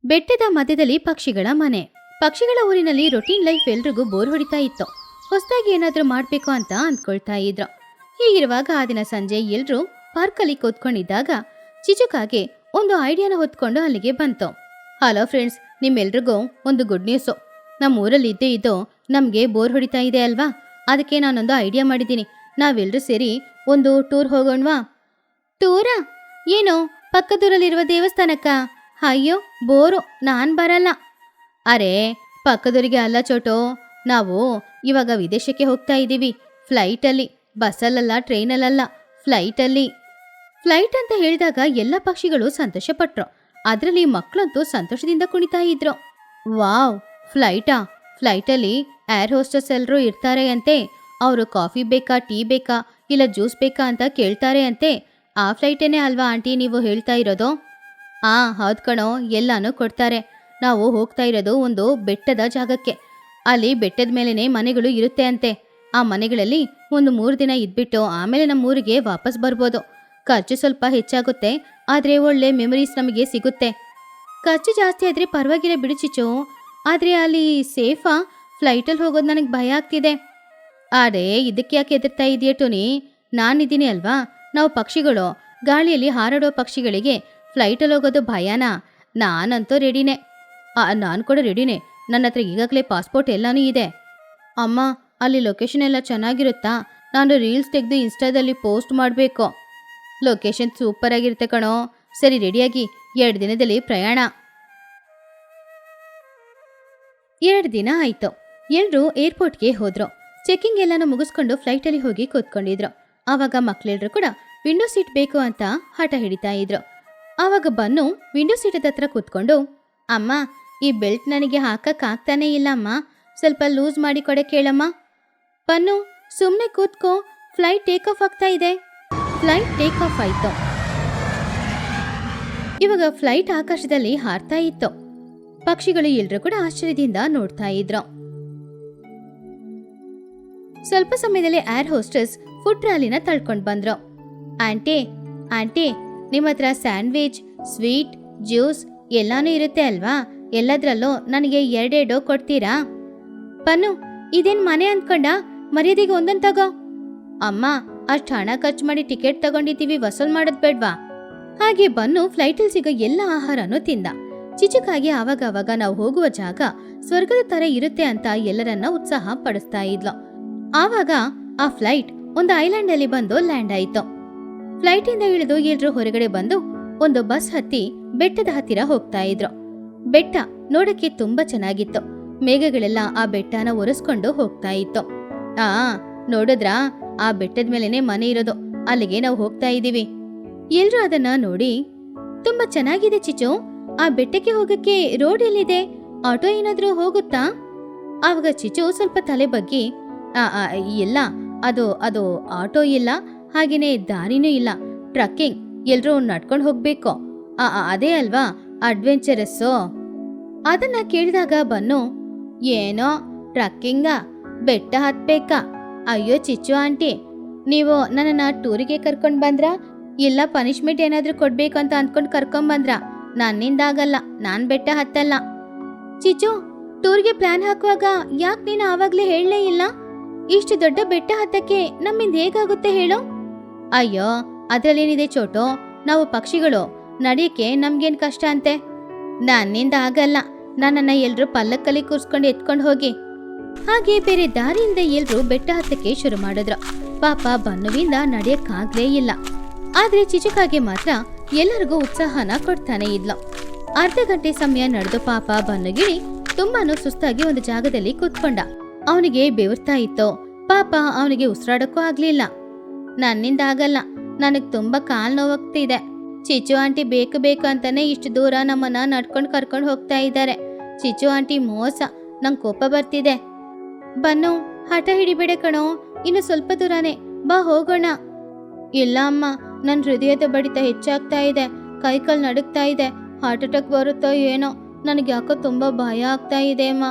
ಬೆಟ್ಟದ ಮಧ್ಯದಲ್ಲಿ ಪಕ್ಷಿಗಳ ಮನೆ. ಪಕ್ಷಿಗಳ ಊರಿನಲ್ಲಿ ರೊಟೀನ್ ಲೈಫ್ ಎಲ್ರಿಗೂ ಬೋರ್ ಹೊಡಿತಾ ಇತ್ತು. ಹೊಸದಾಗಿ ಏನಾದ್ರೂ ಮಾಡ್ಬೇಕು ಅಂತ ಅಂದ್ಕೊಳ್ತಾ ಇದ್ರು. ಹೀಗಿರುವಾಗ ಆ ದಿನ ಸಂಜೆ ಎಲ್ರೂ ಪಾರ್ಕಲ್ಲಿ ಕೂತ್ಕೊಂಡಿದ್ದಾಗ ಚಿಚುಕಾಗೆ ಒಂದು ಐಡಿಯಾನ ಹೊತ್ಕೊಂಡು ಅಲ್ಲಿಗೆ ಬಂತು. ಹಲೋ ಫ್ರೆಂಡ್ಸ್, ನಿಮ್ಮೆಲ್ರಿಗೂ ಒಂದು ಗುಡ್ ನ್ಯೂಸು. ನಮ್ಮ ಊರಲ್ಲಿ ಇದ್ದು ನಮಗೆ ಬೋರ್ ಹೊಡಿತಾ ಇದೆ ಅಲ್ವಾ, ಅದಕ್ಕೆ ನಾನೊಂದು ಐಡಿಯಾ ಮಾಡಿದ್ದೀನಿ. ನಾವೆಲ್ಲರೂ ಸೇರಿ ಒಂದು ಟೂರ್ ಹೋಗೋಣವಾ? ಟೂರಾ? ಏನೋ ಪಕ್ಕದೂರಲ್ಲಿರುವ ದೇವಸ್ಥಾನಕ್ಕ? ಅಯ್ಯೋ ಬೋರು, ನಾನು ಬರಲ್ಲ. ಅರೆ ಪಕ್ಕದೂರಿಗೆ ಅಲ್ಲ ಚೋಟೋ, ನಾವು ಇವಾಗ ವಿದೇಶಕ್ಕೆ ಹೋಗ್ತಾ ಇದ್ದೀವಿ. ಫ್ಲೈಟಲ್ಲಿ, ಬಸ್ಸಲ್ಲಲ್ಲ, ಟ್ರೈನಲ್ಲ, ಫ್ಲೈಟಲ್ಲಿ. ಫ್ಲೈಟ್ ಅಂತ ಹೇಳಿದಾಗ ಎಲ್ಲ ಪಕ್ಷಿಗಳು ಸಂತೋಷಪಟ್ರು. ಅದರಲ್ಲಿ ಮಕ್ಕಳಂತೂ ಸಂತೋಷದಿಂದ ಕುಣಿತಾ ಇದ್ರು. ವಾವ್, ಫ್ಲೈಟಾ? ಫ್ಲೈಟಲ್ಲಿ ಏರ್ ಹೋಸ್ಟೆಸ್ ಎಲ್ಲರೂ ಇರ್ತಾರೆ ಅಂತೆ. ಅವರು ಕಾಫಿ ಬೇಕಾ, ಟೀ ಬೇಕಾ, ಇಲ್ಲ ಜ್ಯೂಸ್ ಬೇಕಾ ಅಂತ ಕೇಳ್ತಾರೆ ಅಂತೆ. ಆ ಫ್ಲೈಟೇನೆ ಅಲ್ವಾ ಆಂಟಿ ನೀವು ಹೇಳ್ತಾ ಇರೋದು? ಹೌದು ಕಣೋ, ಎಲ್ಲಾನು ಕೊಡ್ತಾರೆ. ನಾವು ಹೋಗ್ತಾ ಇರೋದು ಒಂದು ಬೆಟ್ಟದ ಜಾಗಕ್ಕೆ. ಅಲ್ಲಿ ಬೆಟ್ಟದ ಮೇಲೇನೆ ಮನೆಗಳು ಇರುತ್ತೆ ಅಂತೆ. ಆ ಮನೆಗಳಲ್ಲಿ ಒಂದು 3 ದಿನ ಇದ್ಬಿಟ್ಟು ಆಮೇಲೆ ನಮ್ಮೂರಿಗೆ ವಾಪಸ್ ಬರ್ಬೋದು. ಖರ್ಚು ಸ್ವಲ್ಪ ಹೆಚ್ಚಾಗುತ್ತೆ, ಆದರೆ ಒಳ್ಳೆ ಮೆಮೊರೀಸ್ ನಮಗೆ ಸಿಗುತ್ತೆ. ಖರ್ಚು ಜಾಸ್ತಿ ಆದರೆ ಪರವಾಗಿಲ್ಲ ಬಿಡು ಚಿಚ್ಚು, ಆದರೆ ಅಲ್ಲಿ ಸೇಫಾ? ಫ್ಲೈಟಲ್ಲಿ ಹೋಗೋದು ನನಗೆ ಭಯ ಆಗ್ತಿದೆ. ಅರೆ ಇದಕ್ಕೆ ಯಾಕೆ ಹೆದರ್ತಾ ಇದೆಯಾ ಟೋನಿ? ನಾನಿದ್ದೀನಿ ಅಲ್ವಾ. ನಾವು ಪಕ್ಷಿಗಳು, ಗಾಳಿಯಲ್ಲಿ ಹಾರಾಡೋ ಪಕ್ಷಿಗಳಿಗೆ ಫ್ಲೈಟಲ್ಲಿ ಹೋಗೋದು ಭಯನಾ? ನಾನಂತೂ ರೆಡಿನೇ. ನಾನು ಕೂಡ ರೆಡಿನೇ. ನನ್ನ ಹತ್ರ ಈಗಾಗಲೇ ಪಾಸ್ಪೋರ್ಟ್ ಎಲ್ಲನೂ ಇದೆ. ಅಮ್ಮ, ಅಲ್ಲಿ ಲೊಕೇಶನ್ ಎಲ್ಲ ಚೆನ್ನಾಗಿರುತ್ತಾ? ನಾನು ರೀಲ್ಸ್ ತೆಗೆದು ಇನ್ಸ್ಟಾದಲ್ಲಿ ಪೋಸ್ಟ್ ಮಾಡಬೇಕು. ಲೊಕೇಶನ್ ಸೂಪರ್ ಆಗಿರುತ್ತೆ ಕಣೋ. ಸರಿ, ರೆಡಿಯಾಗಿ 2 ದಿನದಲ್ಲಿ ಪ್ರಯಾಣ. 2 ದಿನ ಆಯಿತು. ಎಲ್ಲರೂ ಏರ್ಪೋರ್ಟ್ಗೆ ಹೋದ್ರು. ಚೆಕಿಂಗ್ ಎಲ್ಲನೂ ಮುಗಿಸ್ಕೊಂಡು ಫ್ಲೈಟಲ್ಲಿ ಹೋಗಿ ಕೂತ್ಕೊಂಡಿದ್ರು. ಆವಾಗ ಮಕ್ಕಳೆಲ್ಲರೂ ಕೂಡ ವಿಂಡೋ ಸೀಟ್ ಬೇಕು ಅಂತ ಹಠ ಹಿಡಿತಾ ಇದ್ರು. ಆವಾಗ ಬನ್ನು ವಿಂಡೋ ಸೀಟ್ ಹತ್ರ ಕೂತ್ಕೊಂಡು, ಅಮ್ಮ ಈ ಬೆಲ್ಟ್ ನನಗೆ ಹಾಕಕ್ಕಾಗ್ತಾನೇ ಇಲ್ಲ ಅಮ್ಮ, ಸ್ವಲ್ಪ ಲೂಸ್ ಮಾಡಿ ಕೊಡೆ ಕೇಳಮ್ಮ. ಬನ್ನು ಸುಮ್ಮನೆ ಕೂತ್ಕೋ, ಫ್ಲೈಟ್ ಟೇಕ್ ಆಫ್ ಆಗ್ತಾ ಇದೆ. ಫ್ಲೈಟ್ ಟೇಕ್ ಆಫ್ ಆಯ್ತು. ಇವಾಗ ಫ್ಲೈಟ್ ಆಕಾಶದಲ್ಲಿ ಹಾರ್ತಾ ಇತ್ತು. ಪಕ್ಷಿಗಳು ಎಲ್ಲರೂ ಕೂಡ ಆಶ್ಚರ್ಯದಿಂದ ನೋಡ್ತಾ ಇದ್ರು. ಸ್ವಲ್ಪ ಸಮಯದಲ್ಲಿ ಏರ್ ಹೋಸ್ಟೆಸ್ ಫುಡ್ ಟ್ರಾಲಿನ ತಳ್ಕೊಂಡು ಬಂದ್ರು. ಆಂಟಿ, ನಿಮ್ಮ ಹತ್ರ ಸ್ಯಾಂಡ್ವಿಚ್, ಸ್ವೀಟ್, ಜ್ಯೂಸ್ ಎಲ್ಲಾನು ಇರುತ್ತೆ ಅಲ್ವಾ? ಎಲ್ಲದ್ರಲ್ಲೂ ನನಗೆ 2 ಕೊಡ್ತೀರಾ? ಪನ್ನು, ಇದೇನ್ ಮನೆ ಅಂದ್ಕೊಂಡ? ಮರ್ಯಾದೆಗೆ ಒಂದೊಂದು ತಗೋ. ಅಮ್ಮ, ಅಷ್ಟು ಹಣ ಖರ್ಚು ಮಾಡಿ ಟಿಕೆಟ್ ತಗೊಂಡಿದ್ದೀವಿ, ವಸೂಲ್ ಮಾಡೋದ್ ಬೇಡ್ವಾ? ಹಾಗೆ ಬನ್ನು ಫ್ಲೈಟಲ್ಲಿ ಸಿಗೋ ಎಲ್ಲ ಆಹಾರನೂ ತಿಂದ. ಚಿಚುಕಾಗಿ ಆವಾಗ ನಾವು ಹೋಗುವ ಜಾಗ ಸ್ವರ್ಗದ ತರ ಇರುತ್ತೆ ಅಂತ ಎಲ್ಲರನ್ನ ಉತ್ಸಾಹ ಪಡಿಸ್ತಾ ಇದ್ಲು. ಆವಾಗ ಆ ಫ್ಲೈಟ್ ಒಂದು ಐಲ್ಯಾಂಡ್ ಅಲ್ಲಿ ಬಂದು ಲ್ಯಾಂಡ್ ಆಯಿತು. ಫ್ಲೈಟ್ ಇಂದ ಇಳಿದು ಎಲ್ರೂ ಹೊರಗಡೆ ಬಂದು ಒಂದು ಬಸ್ ಹತ್ತಿ ಬೆಟ್ಟದ ಹತ್ತಿರ ಹೋಗ್ತಾ ಇದ್ರು. ಬೆಟ್ಟ ನೋಡಕ್ಕೆ ತುಂಬಾ ಚೆನ್ನಾಗಿತ್ತು. ಮೇಘಗಳೆಲ್ಲ ಆ ಬೆಟ್ಟನ ಒರೆಸ್ಕೊಂಡು ಹೋಗ್ತಾ ಇತ್ತು. ನೋಡಿದ್ರಾ, ಆ ಬೆಟ್ಟದ ಮೇಲೆನೆ ಮನೆ ಇರೋದು, ಅಲ್ಲಿಗೆ ನಾವು ಹೋಗ್ತಾ ಇದೀವಿ. ಎಲ್ರೂ ಅದನ್ನ ನೋಡಿ, ತುಂಬಾ ಚೆನ್ನಾಗಿದೆ ಚಿಚು, ಆ ಬೆಟ್ಟಕ್ಕೆ ಹೋಗಕ್ಕೆ ರೋಡ್ ಎಲ್ಲಿದೆ? ಆಟೋ ಏನಾದ್ರೂ ಹೋಗುತ್ತಾ? ಆವಾಗ ಚಿಚು ಸ್ವಲ್ಪ ತಲೆ ಬಗ್ಗಿ, ಇಲ್ಲ, ಅದು ಆಟೋ ಇಲ್ಲ, ಹಾಗೇನೆ ದಾರಿನೂ ಇಲ್ಲ, ಟ್ರಕ್ಕಿಂಗ್, ಎಲ್ರೂ ನಡ್ಕೊಂಡು ಹೋಗ್ಬೇಕು. ಅದೇ ಅಲ್ವಾ ಅಡ್ವೆಂಚರಸ್ಸು. ಅದನ್ನ ಕೇಳಿದಾಗ ಬನ್ನು, ಏನೋ ಟ್ರಕ್ಕಿಂಗ, ಬೆಟ್ಟ ಹತ್ಬೇಕಾ? ಅಯ್ಯೋ ಚಿಚ್ಚು ಆಂಟಿ, ನೀವು ನನ್ನನ್ನ ಟೂರಿಗೆ ಕರ್ಕೊಂಡ್ ಬಂದ್ರ, ಇಲ್ಲ ಪನಿಷ್ಮೆಂಟ್ ಏನಾದ್ರೂ ಕೊಡ್ಬೇಕು ಅಂತ ಅಂದ್ಕೊಂಡು ಕರ್ಕೊಂಡ್ ಬಂದ್ರ? ನನ್ನಿಂದಾಗಲ್ಲ, ನಾನ್ ಬೆಟ್ಟ ಹತ್ತಲ್ಲ. ಚಿಚ್ಚು, ಟೂರ್ಗೆ ಪ್ಲಾನ್ ಹಾಕುವಾಗ ಯಾಕೆ ನೀನು ಆವಾಗ್ಲೇ ಹೇಳಲೇ ಇಲ್ಲ? ಇಷ್ಟು ದೊಡ್ಡ ಬೆಟ್ಟ ಹತ್ತಕ್ಕೆ ನಮ್ಮಿಂದ ಹೇಗಾಗುತ್ತೆ ಹೇಳು? ಅಯ್ಯೋ ಅದ್ರಲ್ಲೇನಿದೆ ಚೋಟು, ನಾವು ಪಕ್ಷಿಗಳು, ನಡಿಯಕ್ಕೆ ನಮ್ಗೇನ್ ಕಷ್ಟ ಅಂತೆ? ನನ್ನಿಂದ ಆಗಲ್ಲ, ನನ್ನನ್ನ ಎಲ್ರೂ ಪಲ್ಲಕ್ಕಲ್ಲಿ ಕೂರ್ಸ್ಕೊಂಡು ಎತ್ಕೊಂಡು ಹೋಗಿ. ಹಾಗೆ ಬೇರೆ ದಾರಿಯಿಂದ ಎಲ್ರೂ ಬೆಟ್ಟ ಹತ್ತಕ್ಕೆ ಶುರು ಮಾಡಿದ್ರು. ಪಾಪ ಬನ್ನುವಿಂದ ನಡೆಯಕ್ಕಾಗ್ಲೇ ಇಲ್ಲ. ಆದ್ರೆ ಚಿಚುಕಾಗೆ ಮಾತ್ರ ಎಲ್ಲರಿಗೂ ಉತ್ಸಾಹನ ಕೊಡ್ತಾನೆ ಇದ್ಲು. ಅರ್ಧ ಗಂಟೆ ಸಮಯ ನಡೆದು ಪಾಪ ಬನ್ನುಗಿಳಿ ತುಂಬಾನು ಸುಸ್ತಾಗಿ ಒಂದು ಜಾಗದಲ್ಲಿ ಕೂತ್ಕೊಂಡ. ಅವನಿಗೆ ಬೆವರ್ತಾ ಇತ್ತು. ಪಾಪ ಅವನಿಗೆ ಉಸಿರಾಡಕ್ಕೂ ಆಗ್ಲಿಲ್ಲ. ನನ್ನಿಂದ ಆಗಲ್ಲ, ನನಗ್ ತುಂಬಾ ಕಾಲ್ ನೋವಾಗ್ತಿದೆ. ಚಿಚ್ಚು ಆಂಟಿ ಬೇಕು ಅಂತಾನೆ ಇಷ್ಟು ದೂರ ನಮ್ಮನ್ನ ನಡ್ಕೊಂಡು ಕರ್ಕೊಂಡು ಹೋಗ್ತಾ ಇದ್ದಾರೆ. ಚಿಚ್ಚು ಆಂಟಿ ಮೋಸ, ನಂಗೆ ಕೋಪ ಬರ್ತಿದೆ. ಬನ್ನು, ಹಠ ಹಿಡಿಬೇಡ ಕಣೋ, ಇನ್ನು ಸ್ವಲ್ಪ ದೂರನೇ, ಬಾ ಹೋಗೋಣ. ಇಲ್ಲ ಅಮ್ಮ, ನನ್ನ ಹೃದಯದ ಬಡಿತ ಹೆಚ್ಚಾಗ್ತಾ ಇದೆ, ಕೈಕಾಲು ನಡುಗ್ತಾ ಇದೆ, ಹಾರ್ಟ್ ಅಟ್ಯಾಕ್ ಬರುತ್ತೋ ಏನೋ, ನನಗೆ ಯಾಕೋ ತುಂಬಾ ಭಯ ಆಗ್ತಾ ಇದೆ ಅಮ್ಮ.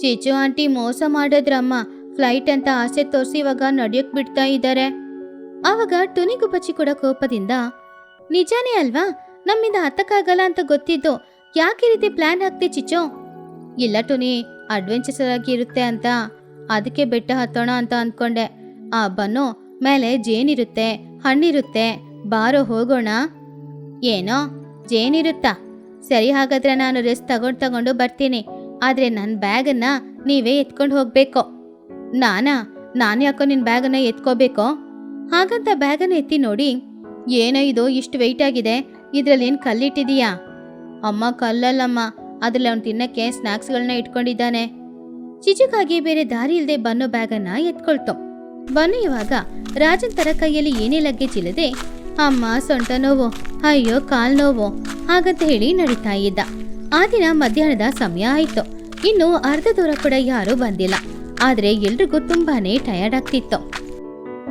ಚಿಚ್ಚು ಆಂಟಿ ಮೋಸ ಮಾಡಿದ್ರಮ್ಮ, ಫ್ಲೈಟ್ ಅಂತ ಆಸೆ ತೋರಿಸಿ ಇವಾಗ ನಡೆಯೋಕ್ ಬಿಡ್ತಾ ಇದ್ದಾರೆ. ಆವಾಗ ಟುನಿಗುಬ್ಬಚ್ಚಿ ಕೂಡ ಕೋಪದಿಂದ, ನಿಜಾನೇ ಅಲ್ವಾ, ನಮ್ಮಿಂದ ಹತ್ತಕ್ಕಾಗಲ್ಲ ಅಂತ ಗೊತ್ತಿದ್ದು ಯಾಕೆ ಈ ರೀತಿ ಪ್ಲಾನ್ ಹಾಕ್ತಿ ಚಿಚ್ಚು? ಇಲ್ಲ ಟುನಿ, ಅಡ್ವೆಂಚರ್ಸ್ ಆಗಿ ಇರುತ್ತೆ ಅಂತ ಅದಕ್ಕೆ ಬೆಟ್ಟ ಹತ್ತೋಣ ಅಂತ ಅಂದ್ಕೊಂಡೆ. ಆ ಬನ್ನು ಮೇಲೆ ಜೇನಿರುತ್ತೆ, ಹಣ್ಣಿರುತ್ತೆ, ಬಾರೋ ಹೋಗೋಣ. ಏನೋ ಜೇನಿರುತ್ತಾ? ಸರಿ, ಹಾಗಾದ್ರೆ ನಾನು ರೆಸ್ಟ್ ತಗೊಂಡು ಬರ್ತೀನಿ. ಆದ್ರೆ ನನ್ನ ಬ್ಯಾಗನ್ನ ನೀವೇ ಎತ್ಕೊಂಡು ಹೋಗ್ಬೇಕು. ನಾನು ಯಾಕೋ ನಿನ್ನ ಬ್ಯಾಗನ್ನ ಎತ್ಕೋಬೇಕೋ? ಹಾಗಂತ ಬ್ಯಾಗನ್ನ ಎತ್ತಿ ನೋಡಿ, ಏನೋ ಇದು ಇಷ್ಟು ವೆಯ್ಟ್ ಆಗಿದೆ, ಇದ್ರಲ್ಲಿ ಏನು ಕಲ್ಲಿಟ್ಟಿದೀಯಾ? ಅಮ್ಮ ಕಲ್ಲಲ್ಲಮ್ಮ, ಅದ್ರಲ್ಲಿ ಅವ್ನು ತಿನ್ನಕ್ಕೆ ಸ್ನ್ಯಾಕ್ಸ್ಗಳನ್ನ ಇಟ್ಕೊಂಡಿದ್ದಾನೆ. ಚಿಚುಕಾಗಿ ಬೇರೆ ದಾರಿ ಇಲ್ಲದೆ ಬನ್ನು ಬ್ಯಾಗನ್ನ ಎತ್ಕೊಳ್ತು. ಬನ್ನು ಇವಾಗ ರಾಜನ್ ತರ ಕೈಯಲ್ಲಿ ಏನೇ ಲಗ್ಗೇಜ್ ಇಲ್ಲದೆ, ಅಮ್ಮ ಸೊಂಟ ನೋವು, ಅಯ್ಯೋ ಕಾಲ್ ನೋವು ಹಾಗಂತ ಹೇಳಿ ನಡೀತಾ ಇದ್ದ. ಆ ದಿನ ಮಧ್ಯಾಹ್ನದ ಸಮಯ ಆಯ್ತು. ಇನ್ನು ಅರ್ಧ ದೂರ ಕೂಡ ಯಾರೂ ಬಂದಿಲ್ಲ. ಆದ್ರೆ ಎಲ್ರಿಗೂ ತುಂಬಾನೇ ಟಯರ್ಡ್ ಆಗ್ತಿತ್ತು.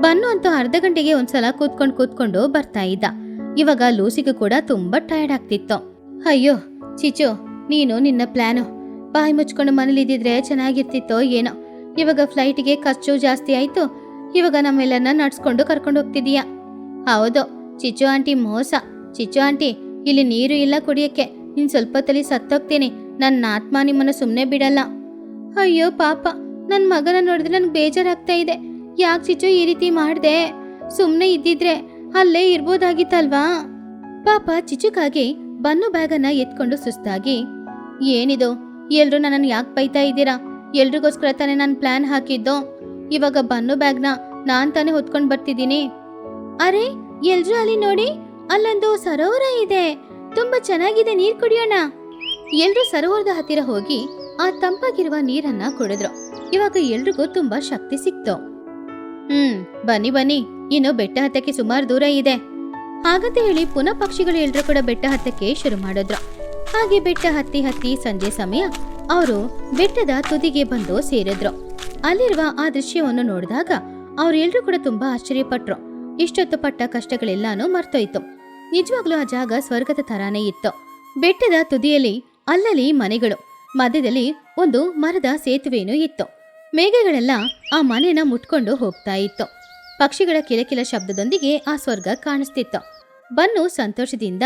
ಬನ್ನು ಅಂತೂ ಅರ್ಧ ಗಂಟೆಗೆ ಒಂದ್ಸಲ ಕೂತ್ಕೊಂಡು ಬರ್ತಾ ಇದ್ದ. ಇವಾಗ ಲೂಸಿಗೂ ಕೂಡ ತುಂಬಾ ಟಯರ್ಡ್ ಆಗ್ತಿತ್ತು. ಅಯ್ಯೋ ಚಿಚು, ನೀನು ನಿನ್ನ ಪ್ಲಾನು ಬಾಯಿ ಮುಚ್ಕೊಂಡು ಮನೇಲಿ ಇದ್ದಿದ್ರೆ ಚೆನ್ನಾಗಿರ್ತಿತ್ತೋ ಏನೋ. ಇವಾಗ ಫ್ಲೈಟ್ಗೆ ಖರ್ಚು ಜಾಸ್ತಿ ಆಯ್ತು. ಇವಾಗ ನಮ್ಮೆಲ್ಲರನ್ನ ನಡ್ಸ್ಕೊಂಡು ಕರ್ಕೊಂಡು ಹೋಗ್ತಿದೀಯಾ. ಹೌದು ಚಿಚ್ಚು ಆಂಟಿ ಮೋಸ. ಚಿಚ್ಚು ಆಂಟಿ, ಇಲ್ಲಿ ನೀರು ಇಲ್ಲ ಕುಡಿಯಕ್ಕೆ. ನೀನ್ ಸ್ವಲ್ಪ ತಲೆ ಸತ್ತೋಗ್ತೀನಿ. ನನ್ನ ಆತ್ಮ ನಿಮ್ಮನ್ನ ಸುಮ್ಮನೆ ಬಿಡಲ್ಲ. ಅಯ್ಯೋ ಪಾಪ, ನನ್ನ ಮಗನ ನೋಡಿದ್ರೆ ನನ್ಗೆ ಬೇಜಾರಾಗ್ತಾ ಇದೆ. ಯಾಕೆ ಚಿಚ್ಚು ಈ ರೀತಿ ಮಾಡ್ದೆ? ಸುಮ್ಮನೆ ಇದ್ದಿದ್ರೆ ಅಲ್ಲೇ ಇರ್ಬೋದಾಗಿತ್ತಲ್ವಾ? ಪಾಪ ಚಿಚ್ಚುಕಾಗಿ ಬನ್ನು ಬ್ಯಾಗನ್ನ ಎತ್ಕೊಂಡು ಸುಸ್ತಾಗಿ, ಏನಿದು ಎಲ್ರು ನನ್ನನ್ನು ಯಾಕೆ ಬೈತಾ ಇದ್ದೀರಾ? ಎಲ್ರಿಗೋಸ್ಕರ ತಾನೇ ನಾನು ಪ್ಲಾನ್ ಹಾಕಿದ್ದು. ಇವಾಗ ಬನ್ನು ಬ್ಯಾಗ್ನ ನಾನ್ ತಾನೇ ಹೊತ್ಕೊಂಡು ಬರ್ತಿದ್ದೀನಿ. ಅರೆ ಎಲ್ರು ಅಲ್ಲಿ ನೋಡಿ, ಅಲ್ಲೊಂದು ಸರೋವರ ಇದೆ, ತುಂಬಾ ಚೆನ್ನಾಗಿದೆ, ನೀರ್ ಕುಡಿಯೋಣ. ಎಲ್ರು ಸರೋವರದ ಹತ್ತಿರ ಹೋಗಿ ಆ ತಂಪಾಗಿರುವ ನೀರನ್ನ ಕುಡಿದ್ರು. ಇವಾಗ ಎಲ್ರಿಗೂ ತುಂಬಾ ಶಕ್ತಿ ಸಿಕ್ತು. ಬನ್ನಿ, ಇನ್ನು ಬೆಟ್ಟ ಹತ್ತಕ್ಕೆ ಸುಮಾರು ದೂರ ಇದೆ. ಹಾಗಂತ ಹೇಳಿ ಪುನಃ ಪಕ್ಷಿಗಳು ಎಲ್ರು ಕೂಡ ಬೆಟ್ಟ ಹತ್ತಕ್ಕೆ ಶುರು ಮಾಡಿದ್ರು. ಹಾಗೆ ಬೆಟ್ಟ ಹತ್ತಿ ಸಂಜೆ ಸಮಯ ಅವರು ಬೆಟ್ಟದ ತುದಿಗೆ ಬಂದು ಸೇರಿದ್ರು. ಅಲ್ಲಿರುವ ಆ ದೃಶ್ಯವನ್ನು ನೋಡಿದಾಗ ಅವ್ರೆಲ್ರೂ ಕೂಡ ತುಂಬಾ ಆಶ್ಚರ್ಯಪಟ್ರು. ಇಷ್ಟೊತ್ತು ಪಟ್ಟ ಕಷ್ಟಗಳೆಲ್ಲಾನು ಮರ್ತೋಯ್ತು. ನಿಜವಾಗ್ಲೂ ಆ ಜಾಗ ಸ್ವರ್ಗದ ತರಾನೇ ಇತ್ತು. ಬೆಟ್ಟದ ತುದಿಯಲ್ಲಿ ಅಲ್ಲಲ್ಲಿ ಮನೆಗಳು, ಮಧ್ಯದಲ್ಲಿ ಒಂದು ಮರದ ಸೇತುವೆನೂ ಇತ್ತು. ಮೇಘಗಳೆಲ್ಲ ಆ ಮನೆನ ಮುಟ್ಕೊಂಡು ಹೋಗ್ತಾ ಇತ್ತು. ಪಕ್ಷಿಗಳ ಕಿಲಕಿಲ ಶಬ್ದದೊಂದಿಗೆ ಆ ಸ್ವರ್ಗ ಕಾಣಿಸ್ತಿತ್ತು. ಬನ್ನು ಸಂತೋಷದಿಂದ,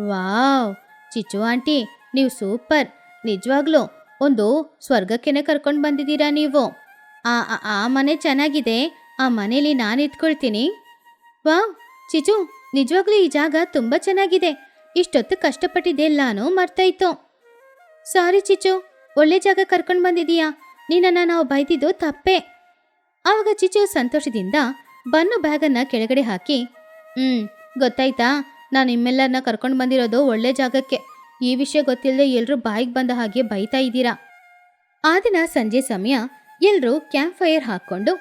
ವಾವ್ ಚಿಚ್ಚು ಆಂಟಿ, ನೀವು ಸೂಪರ್, ನಿಜವಾಗ್ಲೂ ಒಂದು ಸ್ವರ್ಗಕ್ಕೆನೆ ಕರ್ಕೊಂಡು ಬಂದಿದ್ದೀರಾ ನೀವು. ಆ ಮನೆ ಚೆನ್ನಾಗಿದೆ, ಆ ಮನೇಲಿ ನಾನು ಇಟ್ಕೊಳ್ತೀನಿ. ವಾವ್ ಚಿಚು, ನಿಜವಾಗ್ಲೂ ಈ ಜಾಗ ತುಂಬಾ ಚೆನ್ನಾಗಿದೆ. ಇಷ್ಟೊತ್ತು ಕಷ್ಟಪಟ್ಟಿದ್ದೆಲ್ಲಾನು ಮರ್ತಾಯ್ತು. ಸಾರಿ ಚಿಚ್ಚು, ಒಳ್ಳೆ ಜಾಗ ಕರ್ಕೊಂಡು ಬಂದಿದೀಯಾ. ನಿನ್ನನ್ನು ನಾವು ಬೈದಿದ್ದು ತಪ್ಪೆ. ಆವಾಗ ಚಿಚ್ಚು ಸಂತೋಷದಿಂದ ಬನ್ನು ಬ್ಯಾಗನ್ನ ಕೆಳಗಡೆ ಹಾಕಿ, ಗೊತ್ತಾಯ್ತಾ, ನಾನು ನಿಮ್ಮೆಲ್ಲರನ್ನ ಕರ್ಕೊಂಡು ಬಂದಿರೋದು ಒಳ್ಳೆ ಜಾಗಕ್ಕೆ. ಈ ವಿಷಯ ಗೊತ್ತಿಲ್ಲದೆ ಎಲ್ರೂ ಬಾಯಿಗೆ ಬಂದ ಹಾಗೆ ಬೈತಾ ಇದ್ದೀರಾ. ಆ ದಿನ ಸಂಜೆ ಸಮಯ ಎಲ್ರೂ ಕ್ಯಾಂಪ್ ಫೈರ್ ಹಾಕೊಂಡು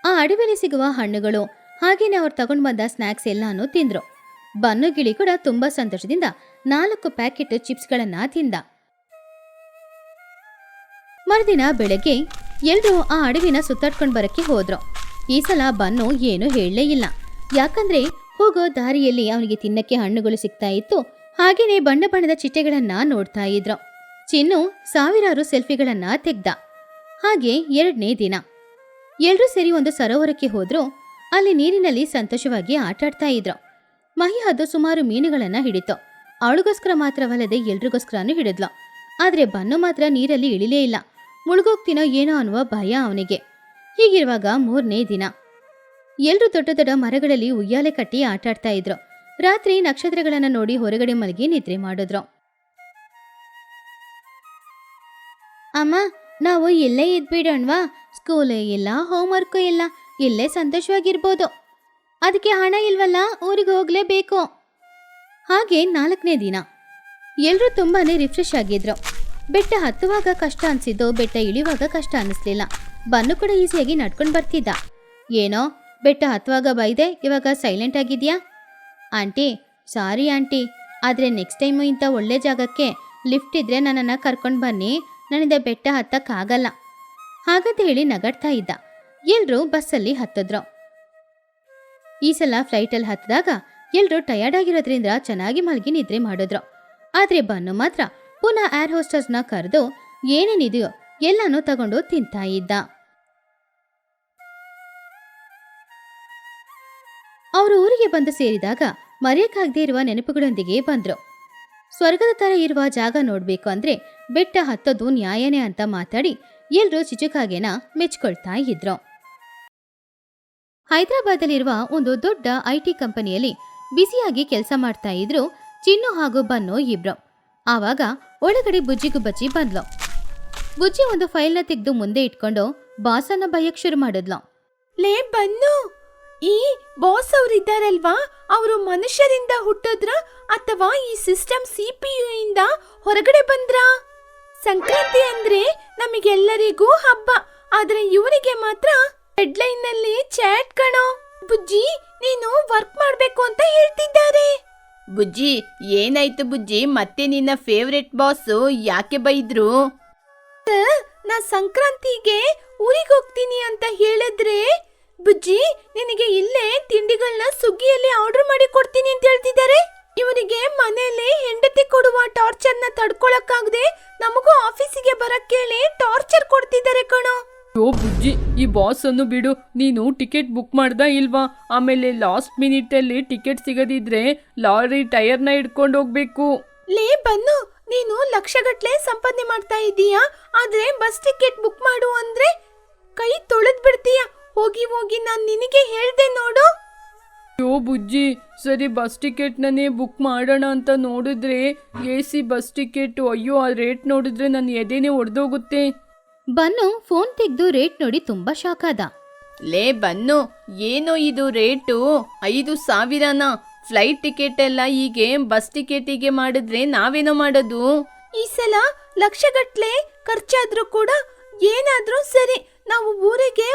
ಆ ಅಡವಿಲಿ ಸಿಗುವ ಹಣ್ಣುಗಳು ಹಾಗೇನೆ ಅವ್ರು ತಗೊಂಡು ಬಂದ ಸ್ನ್ಯಾಕ್ಸ್ ಎಲ್ಲಾನು ತಿಂದ್ರು. ಬನ್ನು ಗಿಳಿ ಕೂಡ ತುಂಬಾ ಸಂತೋಷದಿಂದ 4 ಪ್ಯಾಕೆಟ್ ಚಿಪ್ಸ್ಗಳನ್ನ ತಿಂದ. ಮರುದಿನ ಬೆಳಗ್ಗೆ ಎಲ್ರೂ ಆ ಅಡವಿನ ಸುತ್ತಾಡ್ಕೊಂಡು ಬರಕ್ಕೆ ಹೋದ್ರು. ಈ ಸಲ ಬನ್ನು ಏನು ಹೇಳಲೇ ಇಲ್ಲ. ಯಾಕಂದ್ರೆ ಹೋಗೋ ದಾರಿಯಲ್ಲಿ ಅವನಿಗೆ ತಿನ್ನಕ್ಕೆ ಹಣ್ಣುಗಳು ಸಿಗ್ತಾ ಇತ್ತು. ಹಾಗೇನೆ ಬಣ್ಣ ಬಣ್ಣದ ಚಿಟ್ಟೆಗಳನ್ನ ನೋಡ್ತಾ ಇದ್ರು. ಚಿನ್ನು ಸಾವಿರಾರು ಸೆಲ್ಫಿಗಳನ್ನ ತೆಗ್ದ. ಹಾಗೆ 2ನೇ ದಿನ ಎಲ್ರೂ ಸೇರಿ ಒಂದು ಸರೋವರಕ್ಕೆ ಹೋದ್ರು. ಅಲ್ಲಿ ನೀರಿನಲ್ಲಿ ಸಂತೋಷವಾಗಿ ಆಟಾಡ್ತಾ ಇದ್ರು. ಮಹಿ ಹದ್ದು ಸುಮಾರು ಮೀನುಗಳನ್ನ ಹಿಡಿತು. ಅವಳಿಗೋಸ್ಕರ ಮಾತ್ರವಲ್ಲದೆ ಎಲ್ರಿಗೋಸ್ಕರನೂ ಹಿಡಿದ್ಲು. ಆದ್ರೆ ಬನ್ನು ಮಾತ್ರ ನೀರಲ್ಲಿ ಇಳಿಲೇ ಇಲ್ಲ. ಮುಳುಗೋಗ್ತೀನೋ ಏನೋ ಅನ್ನುವ ಭಯ ಅವನಿಗೆ. ಹೀಗಿರುವಾಗ 3ನೇ ದಿನ ಎಲ್ರೂ ದೊಡ್ಡ ದೊಡ್ಡ ಮರಗಳಲ್ಲಿ ಉಯ್ಯಾಲೆ ಕಟ್ಟಿ ಆಟಾಡ್ತಾ ಇದ್ರು. ರಾತ್ರಿ ನಕ್ಷತ್ರಗಳನ್ನ ನೋಡಿ ಹೊರಗಡೆ ಮಲಗಿ ನಿದ್ರೆ ಮಾಡಿದ್ರು. ಅಮ್ಮ, ನಾವು ಇಲ್ಲೇ ಇದ್ಬಿಡೋಣವಾ? ಸ್ಕೂಲೇ ಇಲ್ಲ, ಹೋಮ್ವರ್ಕು ಇಲ್ಲ, ಇಲ್ಲೇ ಸಂತೋಷವಾಗಿರ್ಬೋದು. ಅದಕ್ಕೆ ಹಣ ಇಲ್ವಲ್ಲ, ಊರಿಗೆ ಹೋಗ್ಲೇಬೇಕು. ಹಾಗೆ 4ನೇ ದಿನ ಎಲ್ರೂ ತುಂಬಾನೇ ರಿಫ್ರೆಶ್ ಆಗಿದ್ರು. ಬೆಟ್ಟ ಹತ್ತುವಾಗ ಕಷ್ಟ ಅನ್ಸಿದ್ದು ಬೆಟ್ಟ ಇಳಿಯುವಾಗ ಕಷ್ಟ ಅನ್ನಿಸ್ಲಿಲ್ಲ. ಬನ್ನು ಕೂಡ ಈಸಿಯಾಗಿ ನಡ್ಕೊಂಡು ಬರ್ತಿದ್ದ. ಏನೋ ಬೆಟ್ಟ ಹತ್ತುವಾಗ ಬೈದೆ, ಇವಾಗ ಸೈಲೆಂಟ್ ಆಗಿದ್ಯಾ? ಆಂಟಿ ಸಾರಿ ಆಂಟಿ, ಆದರೆ ನೆಕ್ಸ್ಟ್ ಟೈಮು ಇಂಥ ಒಳ್ಳೆ ಜಾಗಕ್ಕೆ ಲಿಫ್ಟ್ ಇದ್ರೆ ನನ್ನನ್ನು ಕರ್ಕೊಂಡು ಬನ್ನಿ, ನನ್ನಿಂದ ಬೆಟ್ಟ ಹತ್ತಕ್ಕಾಗಲ್ಲ ಹಾಗಂತ ಹೇಳಿ ನಗಾಡ್ತಾ ಇದ್ದ. ಎಲ್ರೂ ಬಸ್ಸಲ್ಲಿ ಹತ್ತಿದ್ರು. ಈ ಸಲ ಫ್ಲೈಟಲ್ಲಿ ಹತ್ತಿದಾಗ ಎಲ್ರೂ ಟಯರ್ಡ್ ಆಗಿರೋದ್ರಿಂದ ಚೆನ್ನಾಗಿ ಮಲಗಿ ನಿದ್ರೆ ಮಾಡಿದ್ರು. ಆದರೆ ಬನ್ನು ಮಾತ್ರ ಪುನಃ ಏರ್ ಹೋಸ್ಟರ್ಸ್ನ ಕರೆದು ಏನೇನಿದೆಯೋ ಎಲ್ಲನೂ ತಗೊಂಡು ತಿಂತಾ ಇದ್ದ. ಅವರು ಊರಿಗೆ ಬಂದು ಸೇರಿದಾಗ ಮರೆಯಕ್ಕಾಗದೇ ಇರುವ ನೆನಪುಗಳೊಂದಿಗೆ ಬಂದ್ರು. ಸ್ವರ್ಗದ ತರ ಇರುವ ಜಾಗ ನೋಡ್ಬೇಕು ಅಂದ್ರೆ ಬೆಟ್ಟ ಹತ್ತೋದು ನ್ಯಾಯನೇ ಅಂತ ಮಾತಾಡಿ ಎಲ್ರೂ ಚಿಚುಕಾಗೆನ ಮೆಚ್ಕೊಳ್ತಾ ಇದ್ರು. ಹೈದರಾಬಾದಲ್ಲಿರುವ ಒಂದು ದೊಡ್ಡ ಐಟಿ ಕಂಪನಿಯಲ್ಲಿ ಬಿಸಿಯಾಗಿ ಕೆಲಸ ಮಾಡ್ತಾ ಇದ್ರು ಚಿನ್ನು ಹಾಗೂ ಬನ್ನು ಇಬ್ರು. ಆವಾಗ ಒಳಗಡೆ ಬುಜ್ಜಿಗೂ ಬಚ್ಚಿ ಬಂದ್ಲು. ಬುಜ್ಜಿ ಒಂದು ಫೈಲ್ನ ತೆಗೆದು ಮುಂದೆ ಇಟ್ಕೊಂಡು ಬಾಸ್ ಅನ್ನ ಬೈಯಕ್ ಶುರು ಮಾಡಿದ್ಲು. ಲೇ ಬನ್ನು, ಈ ಬಾಸ್ ಅವ್ರಿದ್ದಾರಲ್ವಾ, ಅವರು ಮನುಷ್ಯರಿಂದ ಹುಟ್ಟಿದ್ರ ಅಥವಾ ಈ ಸಿಸ್ಟಮ್ CPU ಇಂದ ಹೊರಗಡೆ ಬಂದ್ರ? ಸಂಕ್ರಾಂತಿ ಅಂದ್ರೆ ನಮಗೆಲ್ಲರಿಗೂ ಹಬ್ಬ, ಆದ್ರೆ ಇವರಿಗೆ ಮಾತ್ರ ಹೆಡ್ಲೈನ್ ನಲ್ಲಿ ಚಾಟ್ ಕಣೋ. ಬುಜ್ಜಿ, ನೀನು ವರ್ಕ್ ಮಾಡ್ಬೇಕು ಅಂತ ಹೇಳ್ತಿದ್ದಾರೆ. ಬುಜ್ಜಿ, ಏನಾಯ್ತು ಬುಜ್ಜಿ? ಮತ್ತೆ ನಿನ್ನ ಫೇವ್ರೆಟ್ ಬಾಸ್ ಯಾಕೆ ಬೈದ್ರು? ನಾ ಸಂಕ್ರಾಂತಿಗೆ ಊರಿಗೆ ಹೋಗ್ತೀನಿ ಅಂತ ಹೇಳಿದ್ರೆ ಬುಜ್ಜಿ ನಿನಗೆ ಇಲ್ಲೇ ತಿಂಡಿಗಳನ್ನ ಸ್ವಿಗ್ಗಿಯಲ್ಲಿ ಆರ್ಡರ್ ಮಾಡಿ ಕೊಡ್ತೀನಿ ಅಂತ ಹೇಳ್ತಿದ್ದಾರೆ. ಇವರಿಗೆ ಮನೆಯಲ್ಲಿ ಹೆಂಡತಿ ಕೊಡುವ ಟಾರ್ಚರ್ನ ತಡ್ಕೊಳಕ್ಕಾಗದೆ ನಮಗೂ ಆಫೀಸಿಗೆ ಬರಕ್ಕೇಳಿ ಟಾರ್ಚರ್ ಕೊಡ್ತಿದ್ದಾರೆ ಕಣೋ. ಓ ಬುಜ್ಜಿ, ಈ ಬಾಸ್ ಅನ್ನು ಬಿಡು. ನೀನು ಟಿಕೆಟ್ ಬುಕ್ ಮಾಡ್ದಾ ಇಲ್ವಾ? ಆಮೇಲೆ ಲಾಸ್ಟ್ ಮಿನಿಟ್ ಅಲ್ಲಿ ಟಿಕೆಟ್ ಸಿಗದಿದ್ರೆ ಲಾರಿ ಟೈರ್ನ ಹಿಡ್ಕೊಂಡು ಹೋಗ್ಬೇಕು. ಲೇ ಬನ್ನು, ನೀನು ಲಕ್ಷಗಟ್ಲೆ ಸಂಪಾದನೆ ಮಾಡ್ತಾ ಇದ್ದೀಯಾ, ಆದ್ರೆ ಬಸ್ ಟಿಕೆಟ್ ಬುಕ್ ಮಾಡು ಅಂದ್ರೆ ಕೈ ತೊಳೆದ್ ಬಿಡ್ತೀಯ. ಹೋಗಿ ಹೋಗಿ ನಾನ್ ನಿನಗೆ ಹೇಳ್ದೆ ನೋಡು. ಓ ಬುಜ್ಜಿ, ಸರಿ ಬಸ್ ಟಿಕೆಟ್ನೇ ಬುಕ್ ಮಾಡೋಣ ಅಂತ ನೋಡಿದ್ರೆ AC ಬಸ್ ಟಿಕೆಟ್, ಅಯ್ಯೋ ಆ ರೇಟ್ ನೋಡಿದ್ರೆ ನನ್ನ ಎದೆನೇ ಒಡೆದೋಗುತ್ತೆ. ಬನ್ನು ಫೋನ್ ತೆಗೆದು ರೇಟ್ ನೋಡಿ ತುಂಬಾ ಶಾಕ್ ಆದ. ಲೇ ಬನ್ನು, ಏನೋ ಇದು ರೇಟು 5,000ನ? ಫ್ಲೈಟ್ ಟಿಕೆಟ್ ಎಲ್ಲ ಹೀಗೆ ಬಸ್ ಟಿಕೆಟಿಗೆ ಮಾಡಿದ್ರೆ ನಾವೇನೋ ಮಾಡೋದು? ಈ ಸಲ ಲಕ್ಷಗಟ್ಲೆ ಖರ್ಚಾದ್ರೂ ಕೂಡ ಏನಾದ್ರೂ ಸರಿ ನಾವು ಊರಿಗೆ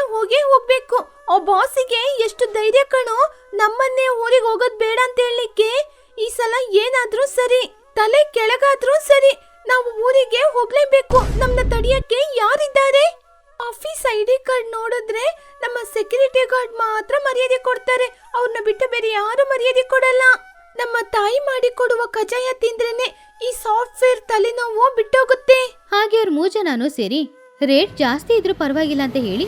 ಹೋಗ್ಬೇಕು. ಆ ಬಾಸಿಗೆ ಎಷ್ಟು ಧೈರ್ಯ ಕಣೋ, ನಮ್ಮನ್ನೇ ಊರಿಗೆ ಹೋಗೋದ್ ಬೇಡ ಅಂತ ಹೇಳಲಿಕ್ಕೆ. ಈ ಸಲ ಏನಾದ್ರೂ ಸರಿ, ತಲೆ ಕೆಳಗಾದ್ರೂ ಸರಿ, ನಾವು ಊರಿಗೆ ಹೋಗ್ಲೇಬೇಕು. ನಮ್ಮನ್ನ ತಡಿಯಕ್ಕೆ ಯಾರಿದ್ದಾರೆ? ಆಫೀಸ್ ID ಕಾರ್ಡ್ ನೋಡಿದ್ರೆ ನಮ್ಮ ಸೆಕ್ಯೂರಿಟಿ ಗಾರ್ಡ್ ಮಾತ್ರ ಮರ್ಯಾದೆ ಕೊಡ್ತಾರೆ. ಅವ್ರನ್ನ ಬಿಟ್ಟು ಬೇರೆ ಯಾರು ಮರ್ಯಾದೆ ಕೊಡಲ್ಲ. ನಮ್ಮ ತಾಯಿ ಮಾಡಿ ಕೊಡುವ ಕಜಾಯ ತಿಂದ್ರೇನೆ ಈ ಸಾಫ್ಟ್ವೇರ್ ತಲೆನೋವು ಬಿಟ್ಟೋಗುತ್ತೆ. ಹಾಗೆ ಅವ್ರ 3 ಜನನೂ ಸೇರಿ ರೇಟ್ ಜಾಸ್ತಿ ಇದ್ರೂ ಪರವಾಗಿಲ್ಲ ಅಂತ ಹೇಳಿ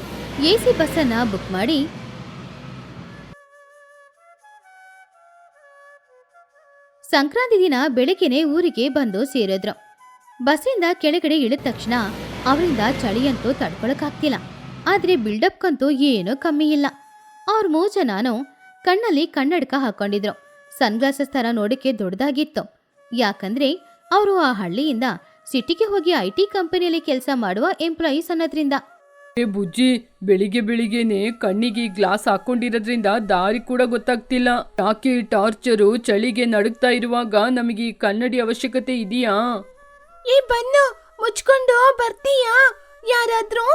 AC ಬಸ್ಸನ್ನ ಬುಕ್ ಮಾಡಿ ಸಂಕ್ರಾಂತಿ ದಿನ ಬೆಳಗ್ಗೆನೆ ಊರಿಗೆ ಬಂದು ಸೇರಿದ್ರು. ಬಸ್ಸಿಂದ ಕೆಳಗಡೆ ಇಳಿದ ತಕ್ಷಣ ಅವರಿಂದ ಚಳಿಯಂತೂ ತಡ್ಕೊಳಕ್ಕಾಗ್ತಿಲ್ಲ. ಆದ್ರೆ ಬಿಲ್ಡಪ್ಗಂತೂ ಏನೂ ಕಮ್ಮಿ ಇಲ್ಲ. ಅವ್ರ 3 ಜನನೂ ಕಣ್ಣಲ್ಲಿ ಕನ್ನಡಕ ಹಾಕೊಂಡಿದ್ರು. ಸನ್ಗ್ಲಾಸಸ್ ತರ ನೋಡಕ್ಕೆ ದೊಡ್ಡದಾಗಿತ್ತು. ಯಾಕಂದ್ರೆ ಅವರು ಆ ಹಳ್ಳಿಯಿಂದ ಸಿಟಿಗೆ ಹೋಗಿ IT ಕಂಪನಿಯಲ್ಲಿ ಕೆಲಸ ಮಾಡುವ ಎಂಪ್ಲಾಯೀಸ್ ಅನ್ನೋದ್ರಿಂದ. ಏ ಬುಜ್ಜಿ, ಬೆಳಿಗ್ಗೆನೆ ಕಣ್ಣಿಗೆ ಗ್ಲಾಸ್ ಹಾಕೊಂಡಿರೋದ್ರಿಂದ ದಾರಿ ಕೂಡ ಗೊತ್ತಾಗ್ತಿಲ್ಲ. ಯಾಕೆ ಟಾರ್ಚರು ಚಳಿಗೆ ನಡುಗ್ತಾ ಇರುವಾಗ ನಮಗೆ ಈ ಕನ್ನಡಿ ಅವಶ್ಯಕತೆ ಇದೆಯಾ? ಈ ಬನ್ನು, ಮುಚ್ಕೊಂಡು ಬರ್ತೀಯಾ? ಯಾರಾದ್ರೂ